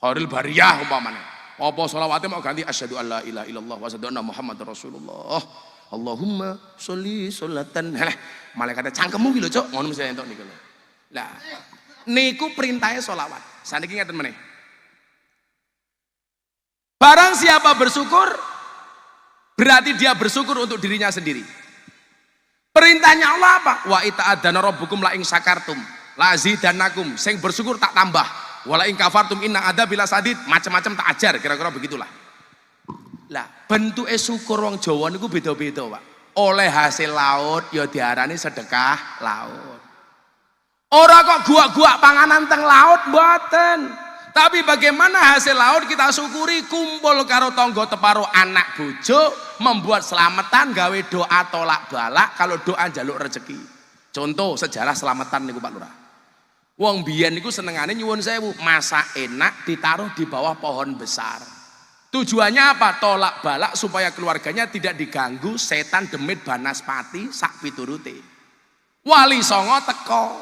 A: Khairil bariyah umpamane. Apa selawate mau ganti asyhadu alla ilaha illallah wa asyhadu anna Muhammadar Rasulullah. Allahumma sholli sholatan. Malaikate cangkemmu ki lho, Cuk. Ngono mesti entuk niku lho. Lah, niku perintahnya sholawat. Saniki ngeten meneh. Barang siapa bersyukur, berarti dia bersyukur untuk dirinya sendiri. Perintahnya Allah apa? Wa ita'adzana rabbukum la ing syakartum la azidannakum. Sing bersyukur tak tambah. Wala ing kafartum inna adzabi lasadid. Macam-macam tak ajar, kira-kira begitulah. Lah, bentuke syukur wong Jawa niku beda-beda, Pak. Oleh hasil laut ya diarani sedekah laut. Ora kok guak-guak panganan teng laut mboten. Tapi bagaimana hasil laut kita syukuri, kumpul karo tangga teparo anak bojo, membuat selamatan gawe doa tolak balak kalau doa njaluk rezeki. Contoh sejarah selamatan niku Pak Lurah. Wong biyen niku senengane nyuwun sewu, masak enak ditaruh di bawah pohon besar. Tujuannya apa? Tolak balak supaya keluarganya tidak diganggu setan demit banaspati sak piturute. Wali Songo teko.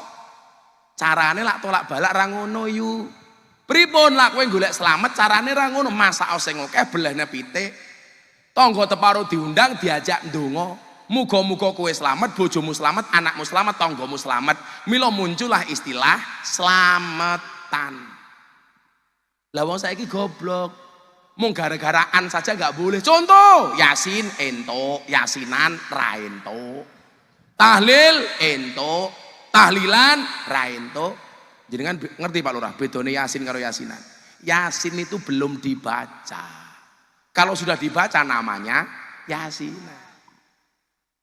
A: Carane lak tolak balak ra ngono yu. Pripun lak kowe golek slamet carane ra ngono, masak sing akeh belehne pitik. Tangga teparo diundang diajak ndonga. Muga-muga kowe slamet, bojomu slamet, anakmu slamet, tanggamu slamet. Mila muncullah istilah slametan. Lah wong saiki goblok. Mung gara-garaan saja nggak boleh. Contoh, Yasin ento, Yasinan ra ento. Tahlil ento, tahlilan ra ento. Jenengan ngerti Pak Lurah bedone Yasin karo Yasinan? Yasin itu belum dibaca. Kalau sudah dibaca namanya Yasinan.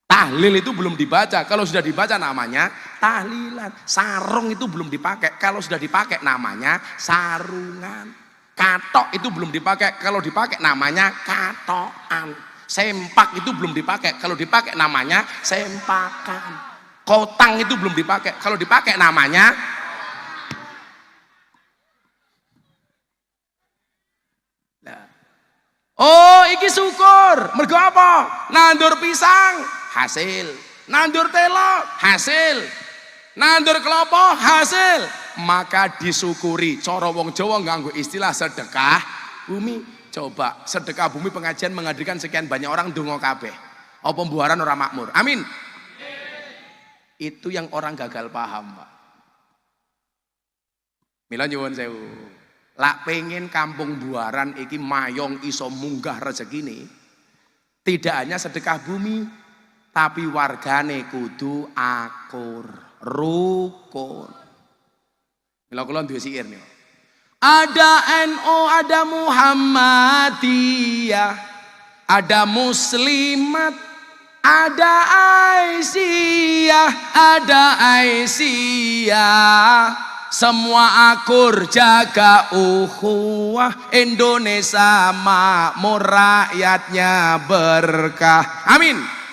A: Tahlil itu belum dibaca. Kalau sudah dibaca namanya tahlilan. Sarung itu belum dipakai. Kalau sudah dipakai namanya sarungan. Katok itu belum dipakai, kalau dipakai namanya katokan. Sempak itu belum dipakai, kalau dipakai namanya sempakan. Kotang itu belum dipakai, kalau dipakai namanya oh iki syukur. Mergo apa? Nandur pisang hasil, nandur telo hasil, nandur kelapa hasil. Maka disyukuri. Cara wong Jawa nganggo istilah sedekah bumi. Coba sedekah bumi pengajian menghadirkan sekian banyak orang donga kabeh. Apa pembuaran orang makmur? Amin. Itu yang orang gagal paham, Pak. Mila nyuwun sewu. Lak pengen kampung Buaran iki mayong iso munggah rezekine. Tidak hanya sedekah bumi, tapi wargane kudu akur, rukun. Kula duwe siir nih. Ada NU, ada Muhammadiyah, ada Muslimat, ada Aisyah, ada Aisyah. Semua akur jaga ukhuwah, Indonesia makmur rakyatnya berkah. Amin.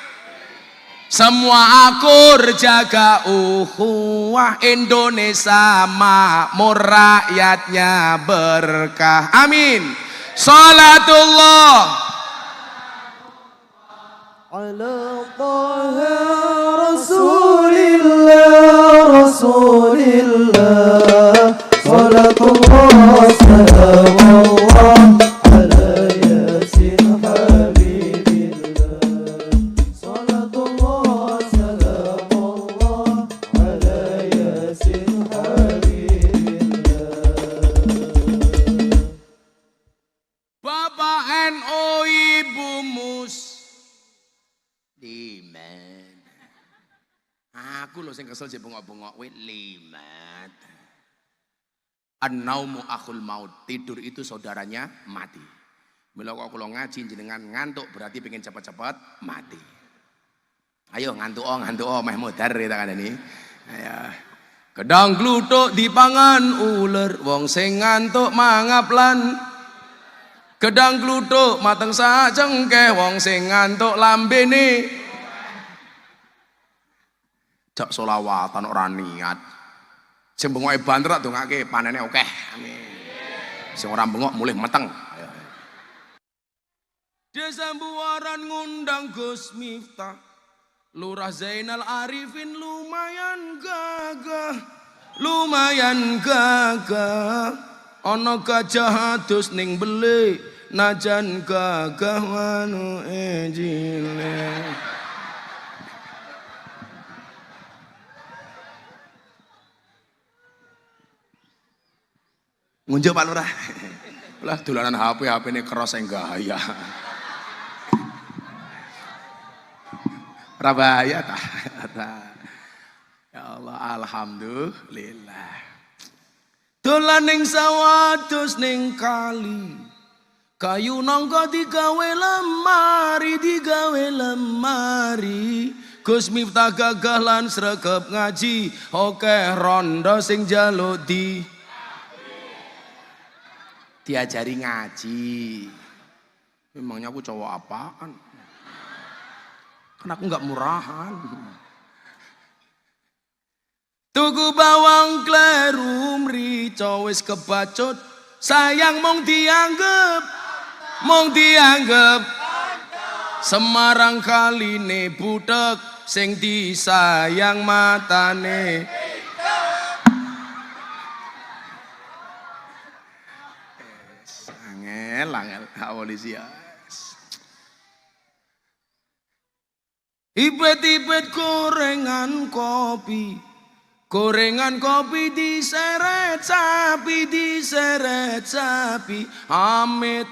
A: Semua akur jaga ukhuwah, Indonesia makmur rakyatnya berkah. Amin. Salatullah ala taha rasulillah, rasulillah. Salatullah salamullah ala yasin habibillah. Salatullah salamullah ala yasin habibillah. Limat. Aku lho sing kesel jek bengok-bengok kowe limat. An-naumu akhul maut, tidur itu saudaranya mati. Mila kok kula ngaji jenengan ngantuk berarti pengen cepat-cepat mati. Ayo ngantuk meh modar ta kandhani. Ayo. Gedang gluthuk dipangan uler, wong sing ngantuk mangap lan gedang gluthuk mateng sajengkeh, wong sing ngantuk lambene jak selawatan ora niat. Sing bengoke banter tak dongake panene akeh. Amin. Sing ora bengok mulih meteng. Desa Buaran ngundang Gus Miftah. Lurah Zainal Arifin lumayan gagah. Ana gajah adus ning bele, najan gagah wanu ejile. Ngunjuk Pak Lurah. Lah dolanan HP ini keras yang gaya. Ora bahaya ta? Ya Allah, alhamdulillah. Dolan ning sawah dus ning kali. Kayu nangka digawe lemari. Gus Miftah gagah lan sregep ngaji, akeh rondo sing njaluk diajari ngaji. Memangnya aku cowok apaan? Kan aku nggak murahan. Tuku bawang kleru mrica wis kebacut, sayang mong dianggep Semarang kaline butek, sing disayang matane angel polisi ya. Ibet-ibet gorengan kopi diseret sapi, amit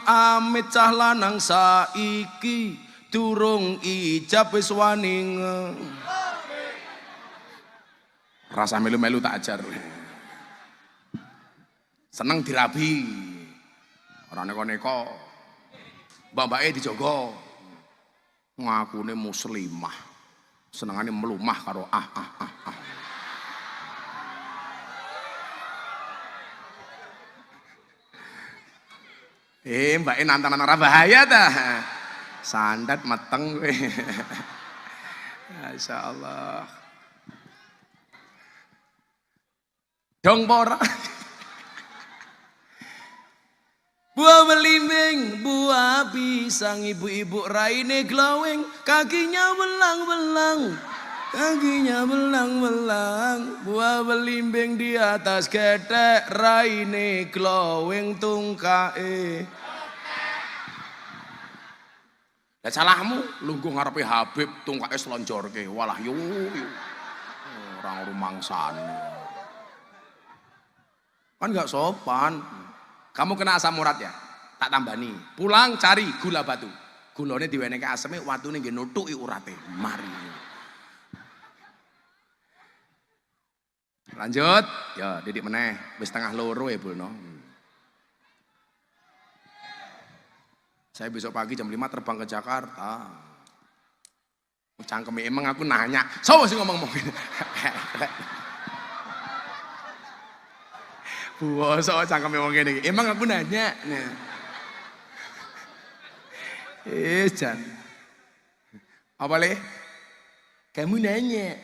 A: cah lanang saiki durung ijab wis wani rasa melu-melu tak ajar. Seneng dirabi, ora neko-neko, mbak-mbake dijogo. Ngakune muslimah, senengane melumah karo mbake nantang ora bahaya ta. Sandat meteng kowe. Masyaallah. Dong pora. Buah belimbing, buah pisang, ibu-ibu raine glowing, kakinya belang-belang. Buah belimbing di atas ketek, raine glowing tungkae. Lah salahmu lungguh ngarepe Habib tungkae slonjorke. Walah yo. Orang rumangsane. Kan enggak sopan. Kamu kena asam urat ya? Tak tambani. Pulang cari gula batu. Gulane diwenehke aseme, watune nggih nutuki urate. Mari. Lanjut. Ya, didik meneh. Wis tengah loro ya, Bulno. Saya besok pagi jam 5 terbang ke Jakarta. Cangkeme emang aku nanya. Sopo sing ngomong-ngomong. Buwoso cangkeme wong kene iki. Emang aku nanya. Jan. Apa le? Kamu nanya.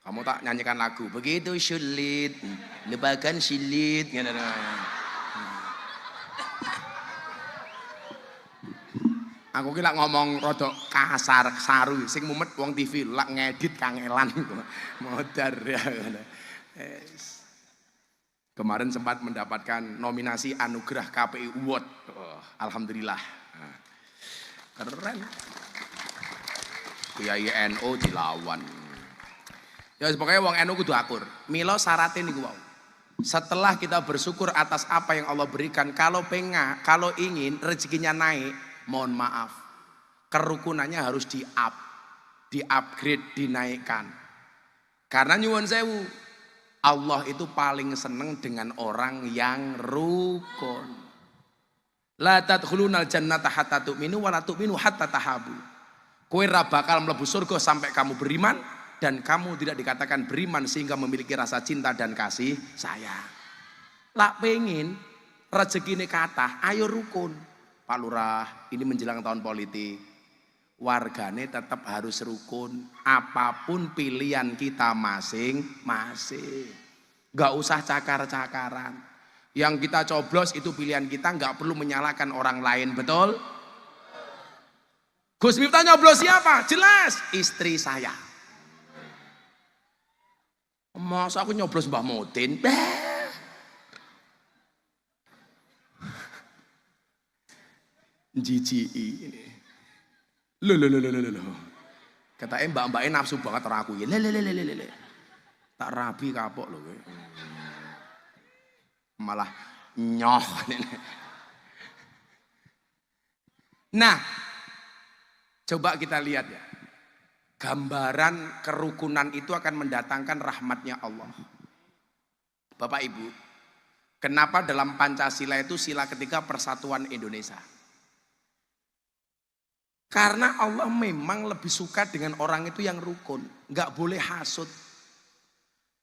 A: Kamu tak nyanyikan lagu. Begitu sulit, lupakan silit. Aku ki lak ngomong rada kasar, saru, sing mumet wong TV lak ngedit kangelan. Modar ya. Kemarin sempat mendapatkan nominasi anugerah KPI Award. Oh, alhamdulillah. Keren. Kiai NU dilawan. Ya pokoknya wong NU kudu akur. Mila syaratnya niku wau. Setelah kita bersyukur atas apa yang Allah berikan, kalau ingin rezekinya naik, mohon maaf. kerukunannya harus di-upgrade, dinaikkan. Karena nyuwun sewu, Allah itu paling seneng dengan orang yang rukun. La tadkhulunal jannata hatta tu'minu wa la tu'minu hatta tahabu. Kowe ra bakal mlebu surga sampai kamu beriman, dan kamu tidak dikatakan beriman sehingga memiliki rasa cinta dan kasih sayang. Lak pengen rezekine kathah, ayo rukun. Pak Lurah, ini menjelang tahun politik. Wargane tetap harus rukun, apapun pilihan kita masing-masing. Gak usah cakar-cakaran. Yang kita coblos itu pilihan kita, gak perlu menyalahkan orang lain, betul? Gus Miftah nyoblos siapa? Jelas, istri saya. Masa aku nyoblos Mbah Mudin? Jijiki ini. Loh. Katanya mbak-mbaknya nafsu banget orang aku. Le. Tak rabi kapok loh. Malah nyoh. Nah, coba kita lihat ya. Gambaran kerukunan itu akan mendatangkan rahmatnya Allah. Bapak Ibu, kenapa dalam Pancasila itu sila ketiga persatuan Indonesia? Karena Allah memang lebih suka dengan orang itu yang rukun. Nggak boleh hasut.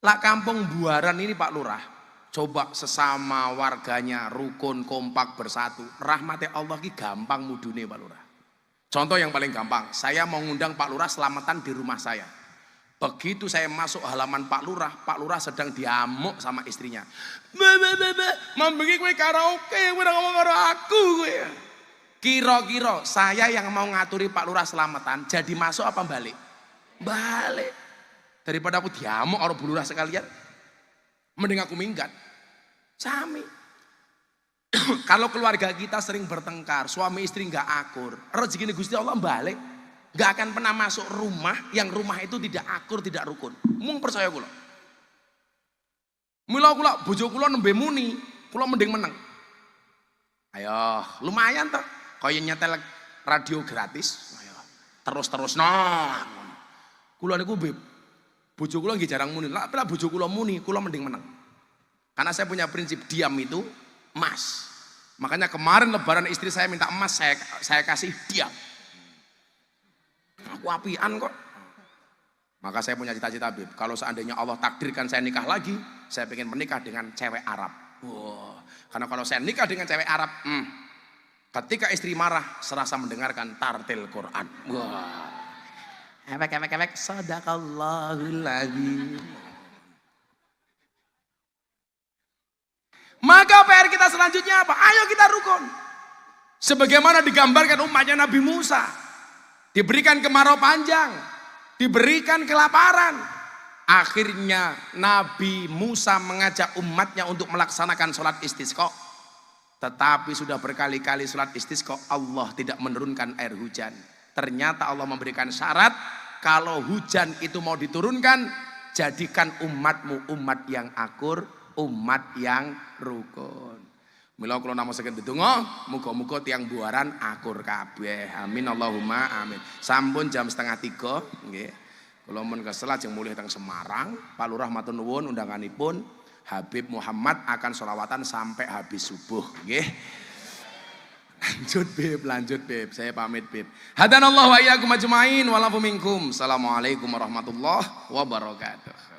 A: Lah kampung Buaran ini Pak Lurah, coba sesama warganya rukun, kompak, bersatu. Rahmatnya Allah ki gampang mudune Pak Lurah. Contoh yang paling gampang, saya mau ngundang Pak Lurah selamatan di rumah saya. Begitu saya masuk halaman Pak Lurah sedang diamuk sama istrinya. Mau bengi kowe karaoke, kowe ora ngomong karo aku kowe. Kira-kira saya yang mau ngaturi Pak Lurah selamatan jadi masuk apa balik? Balik. Daripada aku diamuk orang Bu Lurah sekalian, mending aku minggat. Sami. Kalau keluarga kita sering bertengkar, suami istri nggak akur, rezeki Gusti Allah balik, nggak akan pernah masuk rumah yang rumah itu tidak akur, tidak rukun. Mung percaya kula. Mula kula bojo kula nembe muni, kula mending meneng. Ayo, lumayan toh. Kaya nyetel radio gratis, ayo, terus nah. Kula niku bojo kula nggih jarang muni. Lah bojo kula muni, kula mending meneng. Karena saya punya prinsip diam itu emas. Makanya kemarin lebaran istri saya minta emas, saya kasih diam. Aku apian kok. Maka saya punya cita-cita Bib, kalau seandainya Allah takdirkan saya nikah lagi, saya pengen menikah dengan cewek Arab. Wow. Karena kalau saya nikah dengan cewek Arab, ketika istri marah, serasa mendengarkan tartil Quran. Wah. Efek, sadaqallahul adzim. Maka PR kita selanjutnya apa? Ayo kita rukun. Sebagaimana digambarkan umatnya Nabi Musa. Diberikan kemarau panjang, diberikan kelaparan. Akhirnya Nabi Musa mengajak umatnya untuk melaksanakan sholat istisqa. Tetapi sudah berkali-kali sholat istisqa, Allah tidak menurunkan air hujan. Ternyata Allah memberikan syarat, kalau hujan itu mau diturunkan, jadikan umatmu umat yang akur, umat yang rukun. Mila kula namosaken ndedonga, muga-muga tiyang Buaran akur kabeh. Amin Allahumma amin. Sampun jam 2:30 nggih. Kula mun kesel ajeng mulih teng Semarang, Pak Lurah matur nuwun undanganipun. Habib Muhammad akan sholawatan sampai habis subuh, nggih. Lanjut Beb. Saya pamit Beb. Hadanallahu wa iyyakum ajmain wa lafu minkum. Assalamualaikum warahmatullahi wabarakatuh.